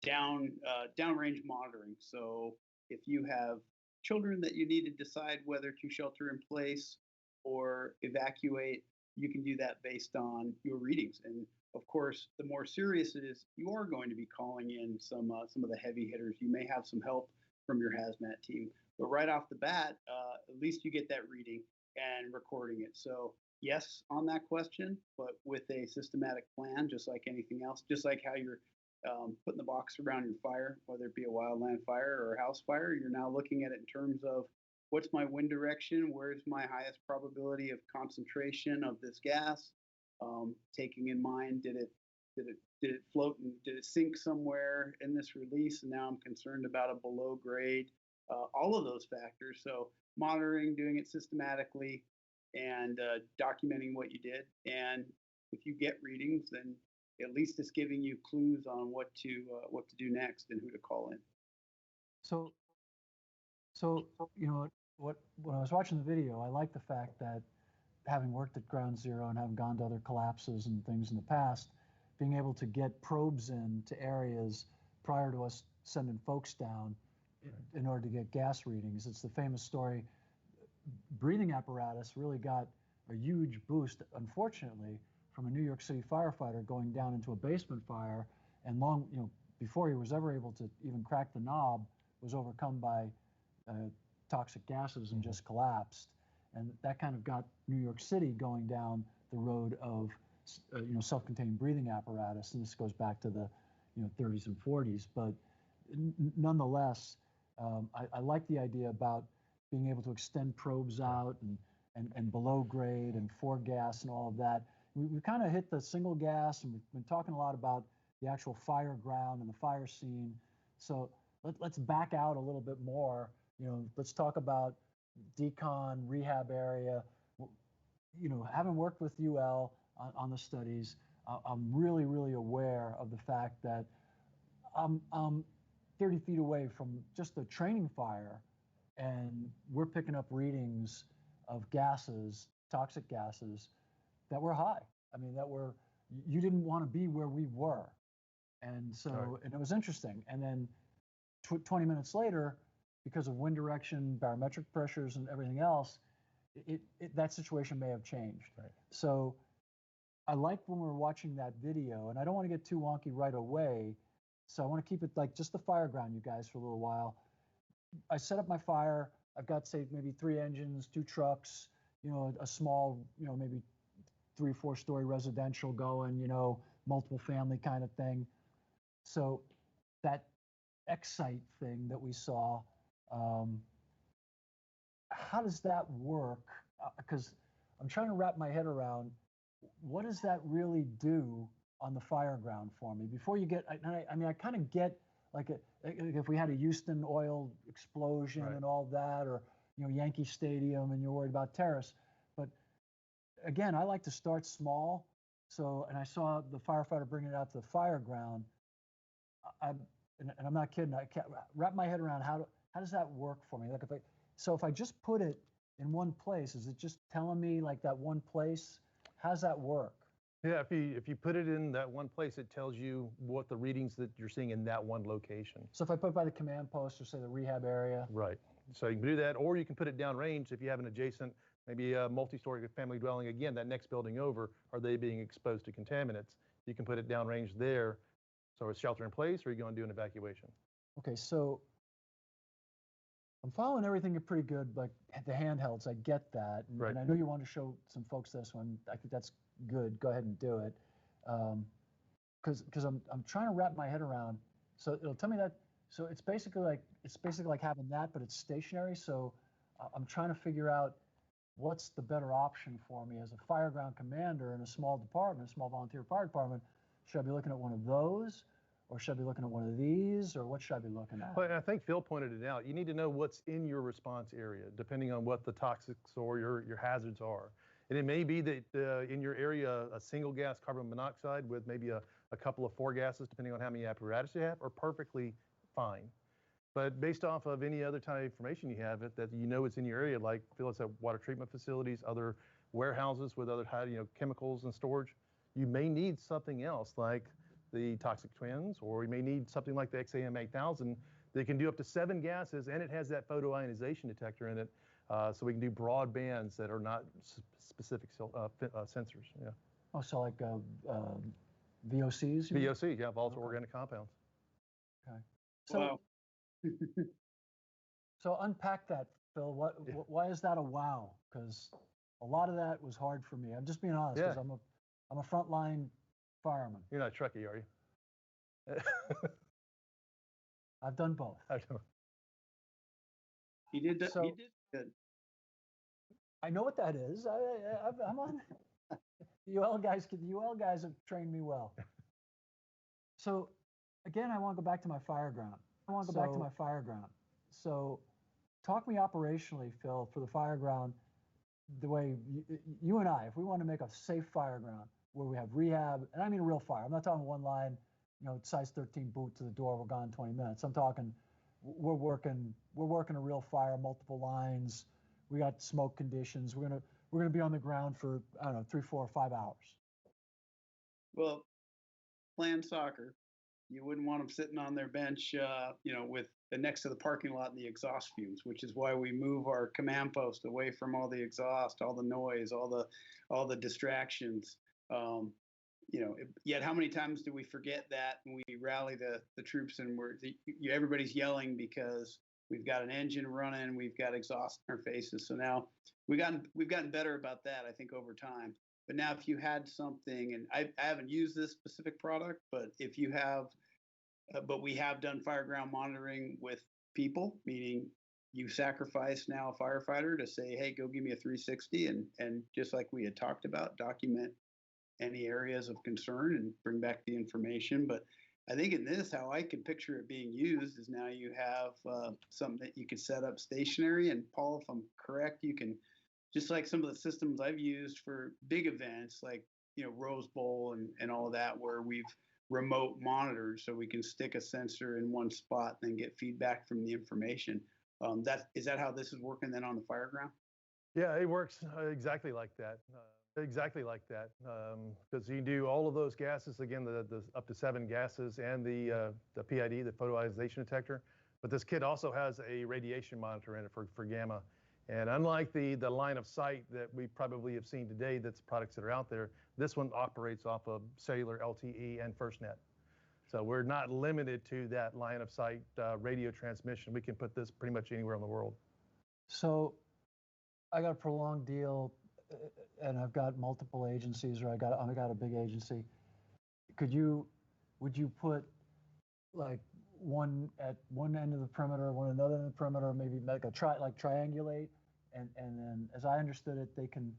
downrange monitoring. So if you have children that you need to decide whether to shelter in place or evacuate, you can do that based on your readings. And of course, the more serious it is, you are going to be calling in some of the heavy hitters. You may have some help from your hazmat team, but right off the bat, at least you get that reading and recording it. So yes, on that question, but with a systematic plan, just like anything else, just like how you're putting the box around your fire, whether it be a wildland fire or a house fire, you're now looking at it in terms of what's my wind direction, where's my highest probability of concentration of this gas, taking in mind did it float and did it sink somewhere in this release, and now I'm concerned about a below grade, all of those factors. So monitoring, doing it systematically, and documenting what you did. And if you get readings, then at least it's giving you clues on what to do next and who to call in. So when I was watching the video, I like the fact that having worked at Ground Zero and having gone to other collapses and things in the past, being able to get probes in to areas prior to us sending folks down in order to get gas readings. It's the famous story. Breathing apparatus really got a huge boost, unfortunately, from a New York City firefighter going down into a basement fire, and before he was ever able to even crack the knob, was overcome by toxic gases and just collapsed. And that kind of got New York City going down the road of self-contained breathing apparatus, and this goes back to the 30s and 40s. But nonetheless, I like the idea about being able to extend probes out and below grade and for gas and all of that. We kind of hit the single gas, and we've been talking a lot about the actual fire ground and the fire scene. So let's back out a little bit more. Let's talk about decon, rehab area. Having worked with UL on the studies, I'm really, really aware of the fact that I'm 30 feet away from just a training fire, and we're picking up readings of gases, toxic gases, that were high. I mean, you didn't want to be where we were. And so, and it was interesting. And then 20 minutes later, because of wind direction, barometric pressures, and everything else, that situation may have changed. Right. So I like when we're watching that video, and I don't want to get too wonky right away. So I want to keep it like just the fire ground, you guys, for a little while. I set up my fire. I've got, say, maybe 3 engines, 2 trucks, a small, maybe 3-4 story residential going, multiple family kind of thing. So that Excite thing that we saw, um, how does that work? Because I'm trying to wrap my head around what does that really do on the fire ground for me before you get. I mean, I kind of get like if we had a Houston oil explosion Right. and all that, or Yankee Stadium, and you're worried about terrorists. But again, I like to start small. So, and I saw the firefighter bringing it out to the fire ground. And I'm not kidding. I can't wrap my head around how does that work for me? Like if I just put it in one place, is it just telling me like that one place? How's that work? Yeah, if you put it in that one place, it tells you what the readings that you're seeing in that one location. So if I put it by the command post or say the rehab area, Right. So you can do that, or you can put it downrange if you have an adjacent, maybe a multi-story family dwelling. Again, that next building over, are they being exposed to contaminants? You can put it downrange there. So it's shelter in place, or are you going to do an evacuation? okay, so I'm following everything pretty good, like the handhelds. I get that, and, Right. and I know you want to show some folks this one. I think that's good. Go ahead and do it, because I'm trying to wrap my head around. So it'll tell me that. So it's basically like having that, but it's stationary. So I'm trying to figure out what's the better option for me as a fireground commander in a small department, a small volunteer fire department. Should I be looking at one of those? Or should I be looking at one of these, or what should I be looking at? Well, I think Phil pointed it out. You need to know what's in your response area, depending on what the toxics or your hazards are. And it may be that in your area, a single gas carbon monoxide with maybe a couple of 4 gases, depending on how many apparatus you have, are perfectly fine. But based off of any other kind of information you have, that you know it's in your area, like Phil said, water treatment facilities, other warehouses with other chemicals and storage, you may need something else like the Toxic Twins, or you may need something like the XAM 8000 that can do up to 7 gases, and it has that photoionization detector in it, so we can do broad bands that are not specific sensors. Yeah. Oh, so like VOCs? VOC, yeah, volatile Okay. organic compounds. Okay. So, Wow. so unpack that, Phil. Why is that a wow? Because a lot of that was hard for me. I'm just being honest, because Yeah. I'm a frontline fireman. You're not Trekkie, are you? I've done both. I don't. He did that. So- He did good. I know what that is. I'm on. The UL guys have trained me well. So, again, I want to go back to my fire ground. So, talk me operationally, Phil, for the fire ground. The way you and I, if we want to make a safe fire ground where we have rehab, and I mean a real fire. I'm not talking one line, size 13 boot to the door. We're gone in 20 minutes. I'm talking we're working a real fire, multiple lines. We got smoke conditions. We're gonna be on the ground for, I don't know, 3, 4, 5 hours. Well, playing soccer, you wouldn't want them sitting on their bench, with next to the parking lot and the exhaust fumes, which is why we move our command post away from all the exhaust, all the noise, all the distractions. Yet how many times do we forget that and we rally the troops and everybody's yelling because we've got an engine running, we've got exhaust in our faces. So now we've gotten better about that, I think, over time. But now if you had something, and I haven't used this specific product, but if you have, but we have done fireground monitoring with people, meaning you sacrifice now a firefighter to say, hey, go give me a 360, and just like we had talked about, document any areas of concern and bring back the information. But I think in this, how I can picture it being used is now you have something that you could set up stationary. And Paul, if I'm correct, you can, just like some of the systems I've used for big events like Rose Bowl and all of that, where we've remote monitored, so we can stick a sensor in one spot and then get feedback from the information. Is that how this is working then on the fire ground? Yeah, it works exactly like that. Because you can do all of those gases, again, the up to 7 gases, and the PID, the photoionization detector. But this kit also has a radiation monitor in it for gamma. And unlike the line of sight that we probably have seen today, that's products that are out there, this one operates off of cellular LTE and FirstNet. So we're not limited to that line of sight radio transmission. We can put this pretty much anywhere in the world. So I got a prolonged deal, and I've got multiple agencies, or I got a big agency. Would you put like one at one end of the perimeter, one another end of the perimeter, maybe make a triangulate, and then as I understood it, they can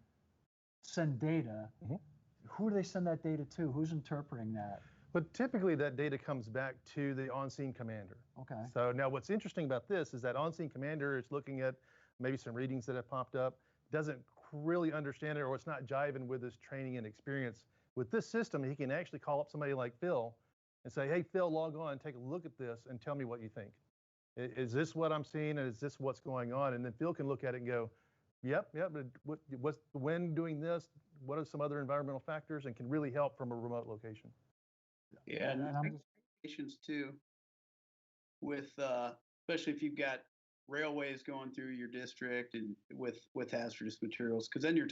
send data. Mhm. Who do they send that data to? Who's interpreting that? But typically that data comes back to the on-scene commander. Okay. So now what's interesting about this is that on-scene commander is looking at maybe some readings that have popped up, doesn't really understand it, or it's not jiving with his training and experience. With this system, he can actually call up somebody like Phil and say, hey, Phil, log on, take a look at this and tell me what you think. Is this what I'm seeing? And is this what's going on? And then Phil can look at it and go, yep, but what's the wind doing this? What are some other environmental factors, and can really help from a remote location. Yeah, And I'm just, patients too, with especially if you've got railways going through your district and with hazardous materials, because then you're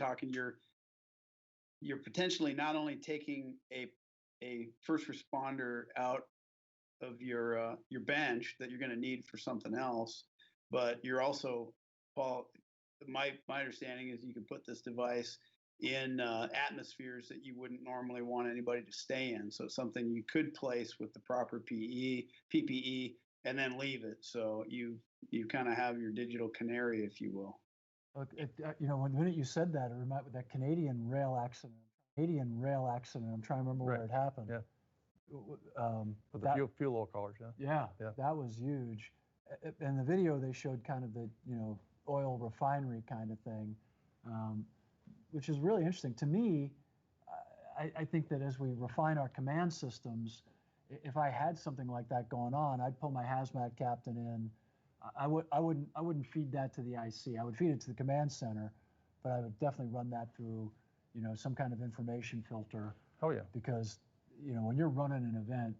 potentially not only taking a first responder out of your bench that you're going to need for something else, but you're also, Paul, my understanding is you can put this device in atmospheres that you wouldn't normally want anybody to stay in. So it's something you could place with the proper PPE, and then leave it. So you kind of have your digital canary, if you will. when the minute you said that, it reminded me of that Canadian rail accident. I'm trying to remember Right. where it happened. Yeah. With the That, fuel oil callers, yeah. Yeah. that was huge. In the video, they showed kind of the oil refinery kind of thing, which is really interesting to me. I think that as we refine our command systems, if I had something like that going on, I'd pull my hazmat captain in. I wouldn't feed that to the IC. I would feed it to the command center, but I would definitely run that through some kind of information filter. Oh yeah. Because when you're running an event,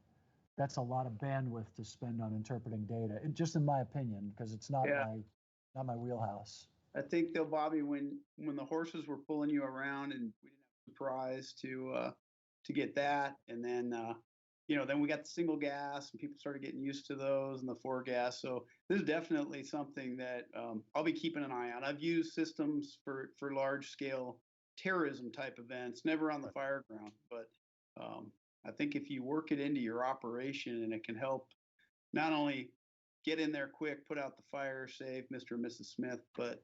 that's a lot of bandwidth to spend on interpreting data. Just in my opinion, because it's not my wheelhouse. I think though, Bobby, when the horses were pulling you around and we didn't have a surprise to get that, and then then we got the single gas and people started getting used to those, and the four gas. So this is definitely something that I'll be keeping an eye on. I've used systems for large scale terrorism type events, never on the fire ground, but I think if you work it into your operation, and it can help not only get in there quick, put out the fire, save Mr. and Mrs. Smith, but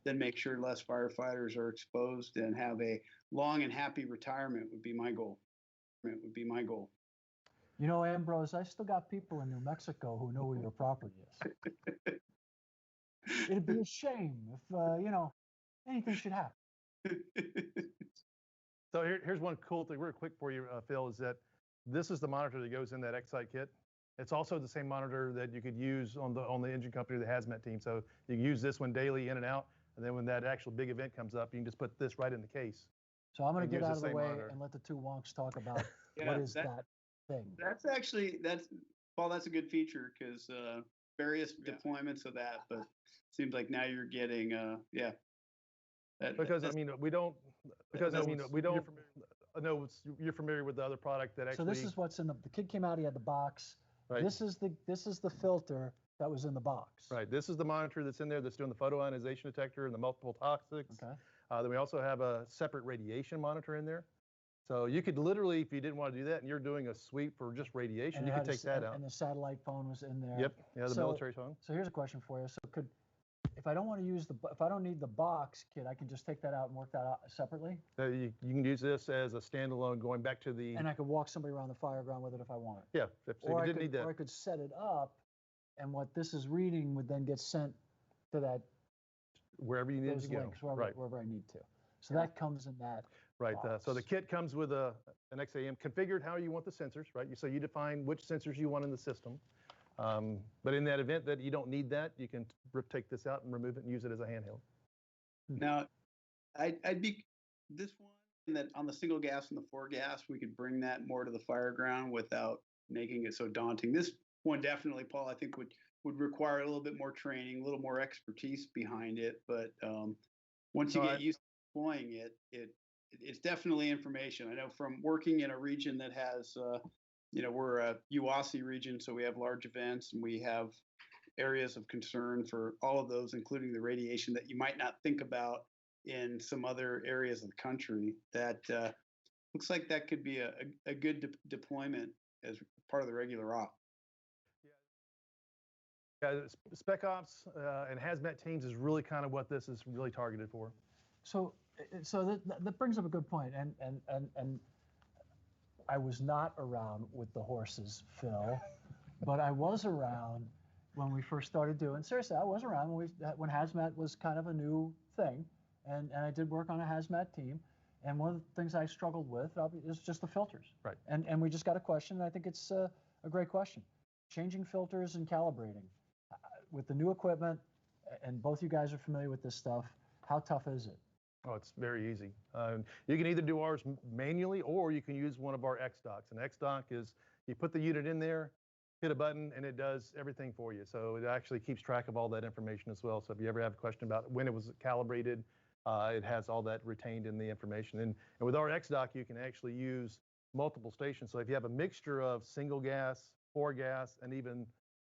then make sure less firefighters are exposed and have a long and happy retirement would be my goal. Ambrose, I still got people in New Mexico who know where your property is. It'd be a shame if, anything should happen. So here's one cool thing, real quick for you, Phil, is that this is the monitor that goes in that X-Sight kit. It's also the same monitor that you could use on the engine company, the hazmat team. So you can use this one daily in and out, and then when that actual big event comes up, you can just put this right in the case. So I'm going to And get use out the of the same way monitor. and let the two wonks talk about Yeah, what is that thing. That's Paul. That's a good feature, because various deployments of that, but seems like now you're getting Because I mean we don't. Because I mean we don't. No, you're familiar with the other product that actually. So this is what's in the kid came out. He had the box. Right. This is the filter that was in the box. Right. This is the monitor that's in there that's doing the photoionization detector and the multiple toxics. Okay. Then we also have a separate radiation monitor in there. So you could literally, if you didn't want to do that and you're doing a sweep for just radiation, And you it could had take that out. And the satellite phone was in there. Yep. Yeah, the So- military phone. So here's a question for you. So if I don't want to if I don't need the box kit, I can just take that out and work that out separately, You can use this as a standalone going back to the. and I could walk somebody around the fire ground with it if I wanted. Yeah. If you Or I didn't need could, that. or I could set it up, and what this is reading would then get sent to that Wherever you need those to go. links Right. wherever I need to. So that comes in that. Right. So the box. kit comes with an XAM configured how you want the sensors, right? So you define which sensors you want in the system. But in that event that you don't need that, you can take this out and remove it and use it as a handheld. Now, I'd be this one, and that on the single gas and the four gas, we could bring that more to the fire ground without making it so daunting. This one definitely, Paul, I think would require a little bit more training, a little more expertise behind it. But once you get used to deploying it, it's definitely information. I know from working in a region that has, we're a UASI region, so we have large events and we have areas of concern for all of those, including the radiation that you might not think about in some other areas of the country. That looks like that could be a good deployment as part of the regular op. Yeah, Spec Ops and hazmat teams is really kind of what this is really targeted for. So, that brings up a good point, and I was not around with the horses, Phil, but I was around when we first started doing. Seriously, I was around when hazmat was kind of a new thing, and I did work on a hazmat team. And one of the things I struggled with is just the filters. Right. And we just got a question, and I think it's a great question. Changing filters and calibrating with the new equipment, and both you guys are familiar with this stuff. How tough is it? Oh, it's very easy. You can either do ours manually, or you can use one of our X-Docs. And X-Doc is, you put the unit in there, hit a button, and it does everything for you. So it actually keeps track of all that information as well. So if you ever have a question about when it was calibrated, it has all that retained in the information. And with our X-Doc, you can actually use multiple stations. So if you have a mixture of single gas, 4-gas, and even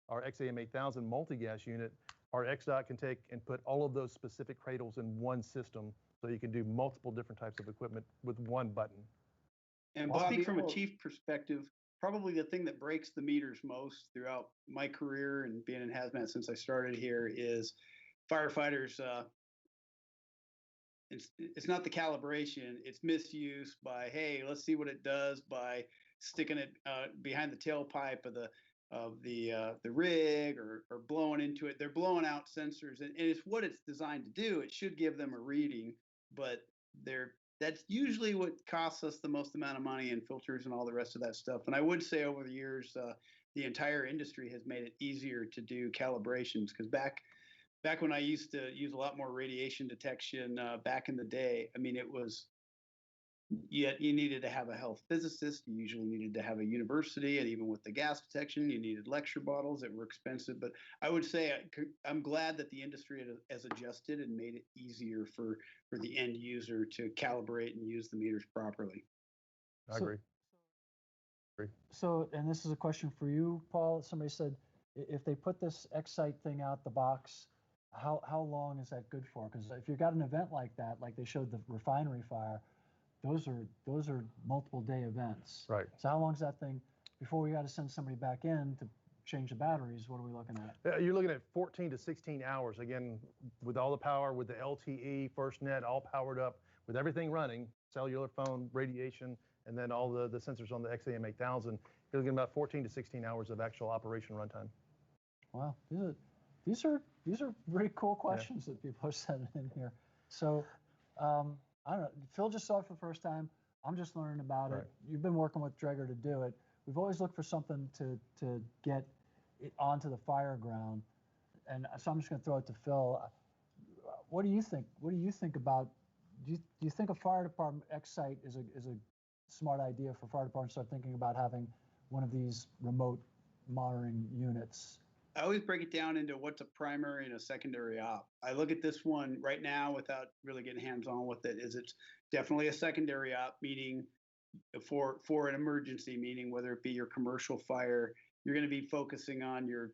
our XAM 8000 multi-gas unit, our X-Doc can take and put all of those specific cradles in one system. So you can do multiple different types of equipment with one button. And Well, Bobby, from a chief perspective, probably the thing that breaks the meters most throughout my career and being in hazmat since I started here is firefighters. It's not the calibration; it's misuse by, hey, let's see what it does by sticking it behind the tailpipe of the rig or blowing into it. They're blowing out sensors, and it's what it's designed to do. It should give them a reading, but that's usually what costs us the most amount of money in filters and all the rest of that stuff. And I would say over the years, the entire industry has made it easier to do calibrations, because back when I used to use a lot more radiation detection back in the day, I mean, it was, yet you needed to have a health physicist. You usually needed to have a university, and even with the gas detection, you needed lecture bottles that were expensive. But I would say I'm glad that the industry has adjusted and made it easier for the end user to calibrate and use the meters properly. I agree. So, and this is a question for you, Paul. Somebody said, if they put this Excite thing out the box, how long is that good for? Because if you've got an event like that, like they showed the refinery fire, those are multiple day events. Right. So how long is that thing before we got to send somebody back in to change the batteries? What are we looking at? You're looking at 14 to 16 hours. Again, with all the power, with the LTE, FirstNet, all powered up, with everything running, cellular phone, radiation, and then all the sensors on the XAM 8000. You're looking at about 14 to 16 hours of actual operation runtime. Wow, these are really cool questions that people are sending in here. So. I don't know. Phil just saw it for the first time. I'm just learning about it. You've been working with Draeger to do it. We've always looked for something to get it onto the fire ground. And so I'm just going to throw it to Phil. What do you think? What do you think about? Do you think a fire department Excite is a smart idea for fire departments to start thinking about having one of these remote monitoring units? I always break it down into what's a primary and a secondary op. I look at this one right now without really getting hands-on with it. It's definitely a secondary op, meaning for an emergency, meaning whether it be your commercial fire, you're going to be focusing on your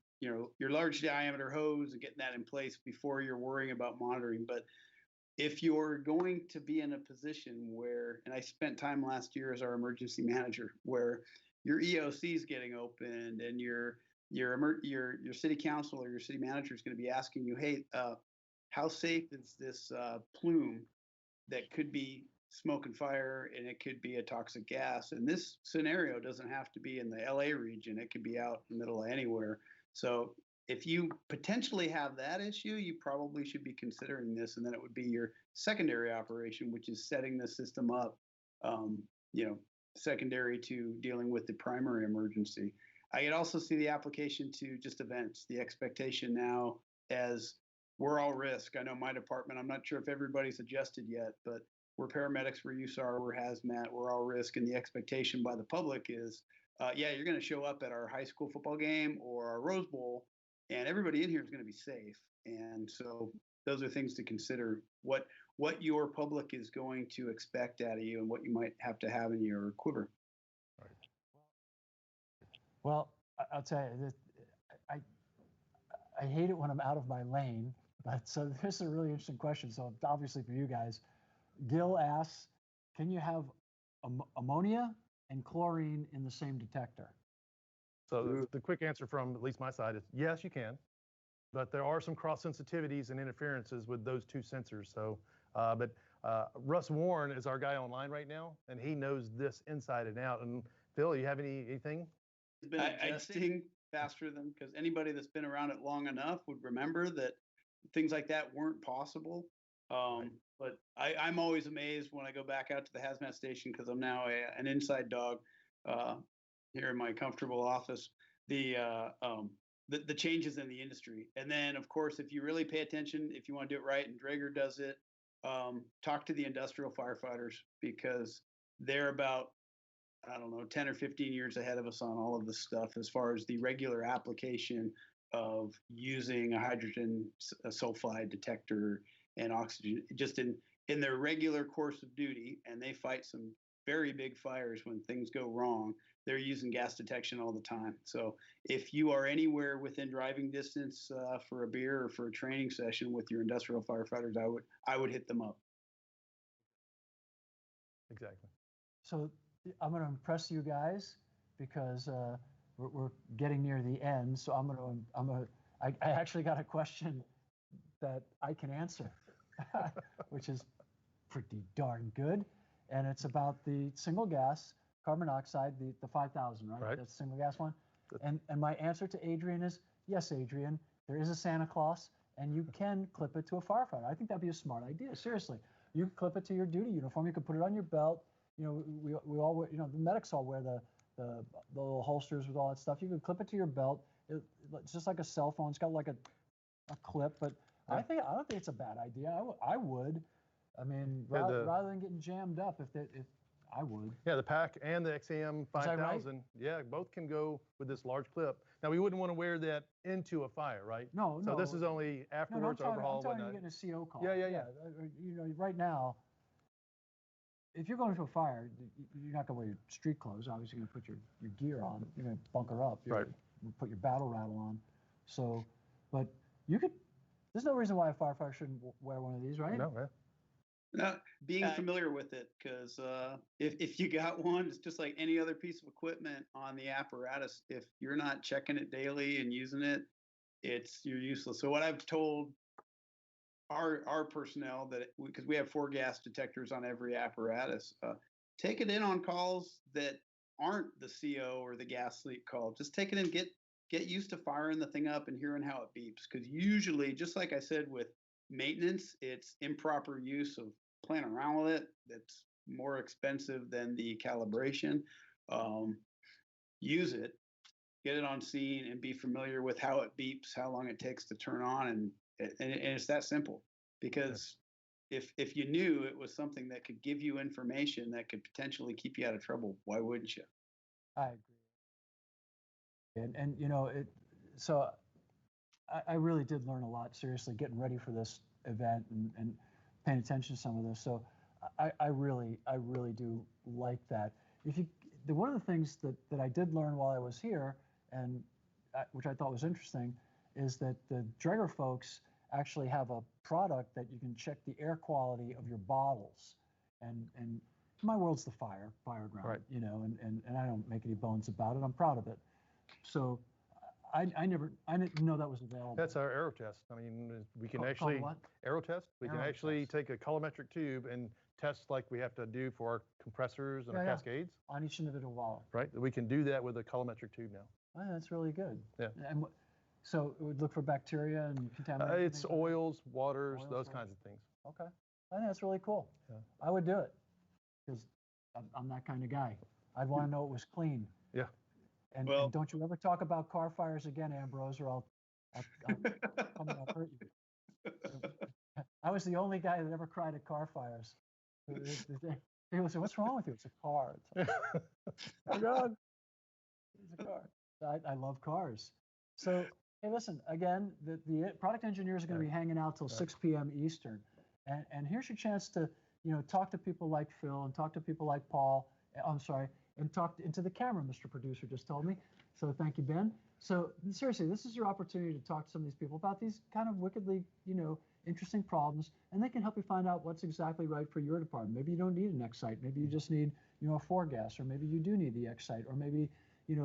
large diameter hose and getting that in place before you're worrying about monitoring. But if you're going to be in a position where, and I spent time last year as our emergency manager, where your EOC is getting opened and your city council or your city manager is going to be asking you, hey, how safe is this plume that could be smoke and fire, and it could be a toxic gas? And this scenario doesn't have to be in the LA region. It could be out in the middle of anywhere. So if you potentially have that issue, you probably should be considering this. And then it would be your secondary operation, which is setting the system up, secondary to dealing with the primary emergency. I could also see the application to just events. The expectation now, as we're all risk. I know my department, I'm not sure if everybody's adjusted yet, but we're paramedics, we're USAR, we're hazmat, we're all risk. And the expectation by the public is, you're going to show up at our high school football game or our Rose Bowl, and everybody in here is going to be safe. And so those are things to consider, what your public is going to expect out of you and what you might have to have in your quiver. Well, I'll tell you, I hate it when I'm out of my lane, but so this is a really interesting question. So obviously for you guys, Gil asks, can you have ammonia and chlorine in the same detector? So the quick answer from at least my side is yes, you can. but there are some cross sensitivities and interferences with those two sensors. So, Russ Warren is our guy online right now, and he knows this inside and out. And Phil, you have anything? It's been adjusting faster than, because anybody that's been around it long enough would remember that things like that weren't possible. But I'm always amazed when I go back out to the hazmat station, because I'm now an inside dog here in my comfortable office. The changes in the industry, and then of course, if you really pay attention, if you want to do it right, and Draeger does it, talk to the industrial firefighters, because they're about, I don't know, 10 or 15 years ahead of us on all of this stuff as far as the regular application of using a hydrogen sulfide detector and oxygen just in their regular course of duty. And they fight some very big fires when things go wrong. They're using gas detection all the time. So if you are anywhere within driving distance for a beer or for a training session with your industrial firefighters, I would hit them up. Exactly. So I'm going to impress you guys, because we're getting near the end. So I actually got a question that I can answer, which is pretty darn good. And it's about the single gas carbon monoxide, the 5000, right? Right. That's the single gas one. And my answer to Adrian is, yes, Adrian, there is a Santa Claus, and you can clip it to a firefighter. I think that'd be a smart idea. Seriously, you can clip it to your duty uniform. You can put it on your belt. You know, we all wear, you know, the medics all wear the little holsters with all that stuff. You can clip it to your belt. It's just like a cell phone. It's got like a clip, but I don't think it's a bad idea. I would. I mean, rather than getting jammed up, if I would. Yeah, the PAC and the XAM 5000, right? yeah, both can go with this large clip. Now, we wouldn't want to wear that into a fire, right? No. So this is only afterwards, overhaul, I'm talking whatnot. you getting a CO call. Yeah. You know, right now, if you're going to a fire, you're not going to wear your street clothes. Obviously, you're going to put your gear on. You're going to bunker up. Right. Put your battle rattle on. So, but you could. There's no reason why a firefighter shouldn't wear one of these, right? No, man. Now, being familiar with it, because if you got one, it's just like any other piece of equipment on the apparatus. If you're not checking it daily and using it, you're useless. So what I've told our personnel, that because we have 4 gas detectors on every apparatus, take it in on calls that aren't the CO or the gas leak call. Just take it in, get used to firing the thing up and hearing how it beeps. Because usually, just like I said with maintenance, it's improper use of playing around with it that's more expensive than the calibration. Use it, get it on scene, and be familiar with how it beeps, how long it takes to turn on, and it's that simple. Because if you knew it was something that could give you information that could potentially keep you out of trouble, why wouldn't you? I agree. And you know it. So I really did learn a lot, seriously, getting ready for this event and paying attention to some of this. So I really do like that. One of the things that I did learn while I was here, and which I thought was interesting, is that the Draeger folks actually have a product that you can check the air quality of your bottles. And my world's the fire ground, right. You know, and I don't make any bones about it. I'm proud of it. So I didn't know that was available. That's our AeroTest. I mean, we can actually AeroTest. We can actually take a colorimetric tube and test like we have to do for our compressors and our cascades on each individual bottle. Right. We can do that with a colorimetric tube now. Oh, that's really good. Yeah. And so it would look for bacteria and contamination. It's oils, waters, those kinds of things. Okay. I think that's really cool. Yeah. I would do it because I'm that kind of guy. I'd want to know it was clean. Yeah. And don't you ever talk about car fires again, Ambrose, or I'll come and I'll hurt you. I was the only guy that ever cried at car fires. People say, "What's wrong with you?" It's a car. Oh God, it's a car. I love cars. So hey, listen again. The product engineers are going to be hanging out till 6 p.m. Eastern, and here's your chance to talk to people like Phil and talk to people like Paul. I'm sorry. And talk into the camera, Mr. Producer just told me. So thank you, Ben. So seriously, this is your opportunity to talk to some of these people about these kind of wickedly, interesting problems, and they can help you find out what's exactly right for your department. Maybe you don't need an X-Site. Maybe you just need, a 4-gas, or maybe you do need the X-Site, or maybe, you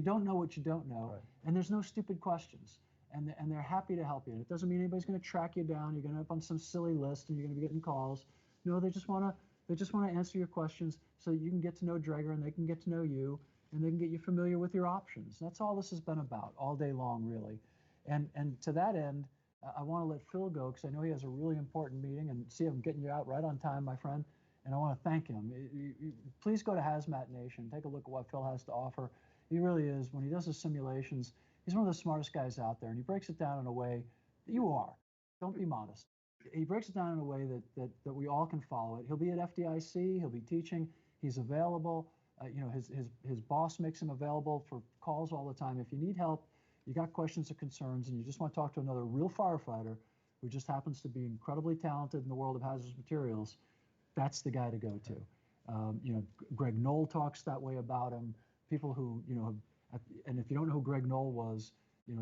don't know what you don't know. Right. And there's no stupid questions. and they're happy to help you. And it doesn't mean anybody's going to track you down. You're going to end up on some silly list and you're going to be getting calls. No, they just want to answer your questions so that you can get to know Draeger and they can get to know you and they can get you familiar with your options. That's all this has been about all day long, really. And to that end, I want to let Phil go because I know he has a really important meeting, and see, I'm getting you out right on time, my friend. And I want to thank him. Please go to Hazmat Nation. Take a look at what Phil has to offer. He really is, when he does his simulations, he's one of the smartest guys out there, and he breaks it down in a way that you are. Don't be modest. He breaks it down in a way that we all can follow it. He'll be at FDIC. He'll be teaching. He's available. His boss makes him available for calls all the time. If you need help, you got questions or concerns, and you just want to talk to another real firefighter who just happens to be incredibly talented in the world of hazardous materials, that's the guy to go to. Greg Knoll talks that way about him. People who, and if you don't know who Greg Knoll was,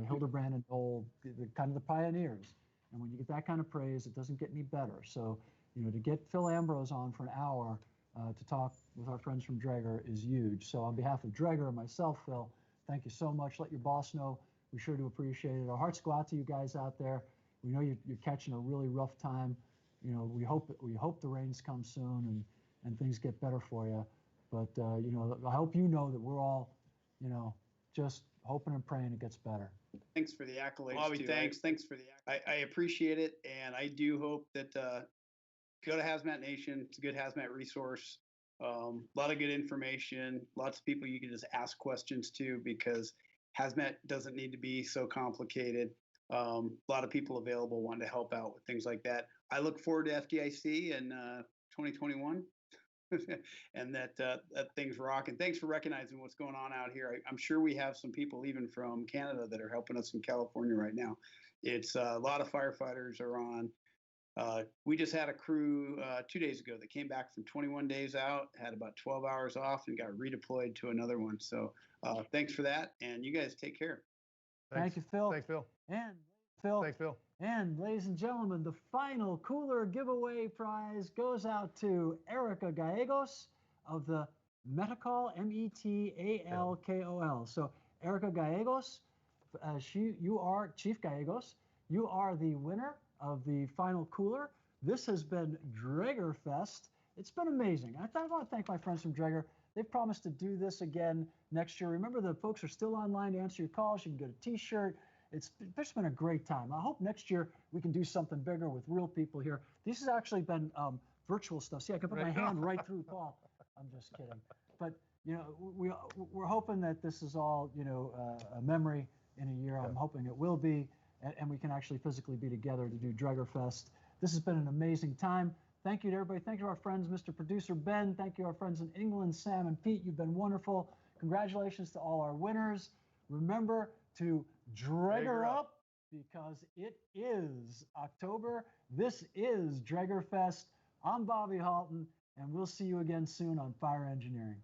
Hildebrand and Knoll, kind of the pioneers. And when you get that kind of praise, it doesn't get any better. So, to get Phil Ambrose on for an hour to talk with our friends from Draeger is huge. So on behalf of Draeger and myself, Phil, thank you so much. Let your boss know. We sure do appreciate it. Our hearts go out to you guys out there. We know you're catching a really rough time. We hope the rains come soon and things get better for you. But I hope you know that we're all, just hoping and praying it gets better. Thanks for the accolades, Bobby. Thanks for the. I appreciate it, and I do hope that go to Hazmat Nation. It's a good hazmat resource. A lot of good information. Lots of people you can just ask questions to, because hazmat doesn't need to be so complicated. A lot of people available wanting to help out with things like that. I look forward to FDIC in 2021. And that things rock. And thanks for recognizing what's going on out here. I'm sure we have some people even from Canada that are helping us in California right now. It's a lot of firefighters are on. We just had a crew 2 days ago that came back from 21 days out, had about 12 hours off, and got redeployed to another one. So thanks for that. And you guys take care. Thank you, Phil. Thanks, Phil. And Phil. Thanks, Phil. And ladies and gentlemen, the final cooler giveaway prize goes out to Erica Gallegos of the Metalcol, Metalkol. So Erica Gallegos, you are Chief Gallegos. You are the winner of the final cooler. This has been Draeger Fest. It's been amazing. I want to thank my friends from Draeger. They've promised to do this again next year. Remember, the folks are still online to answer your calls. You can get a T-shirt. It's just been a great time. I hope next year we can do something bigger with real people here. This has actually been virtual stuff. See, I can put my hand right through Paul. I'm just kidding. But, we're hoping that this is all, a memory in a year. I'm hoping it will be, and we can actually physically be together to do Draeger Fest. This has been an amazing time. Thank you to everybody. Thank you to our friends, Mr. Producer Ben. Thank you to our friends in England, Sam and Pete. You've been wonderful. Congratulations to all our winners. Remember to Draeger up, because it is October. This is Draeger Fest. I'm Bobby Halton, and we'll see you again soon on Fire Engineering.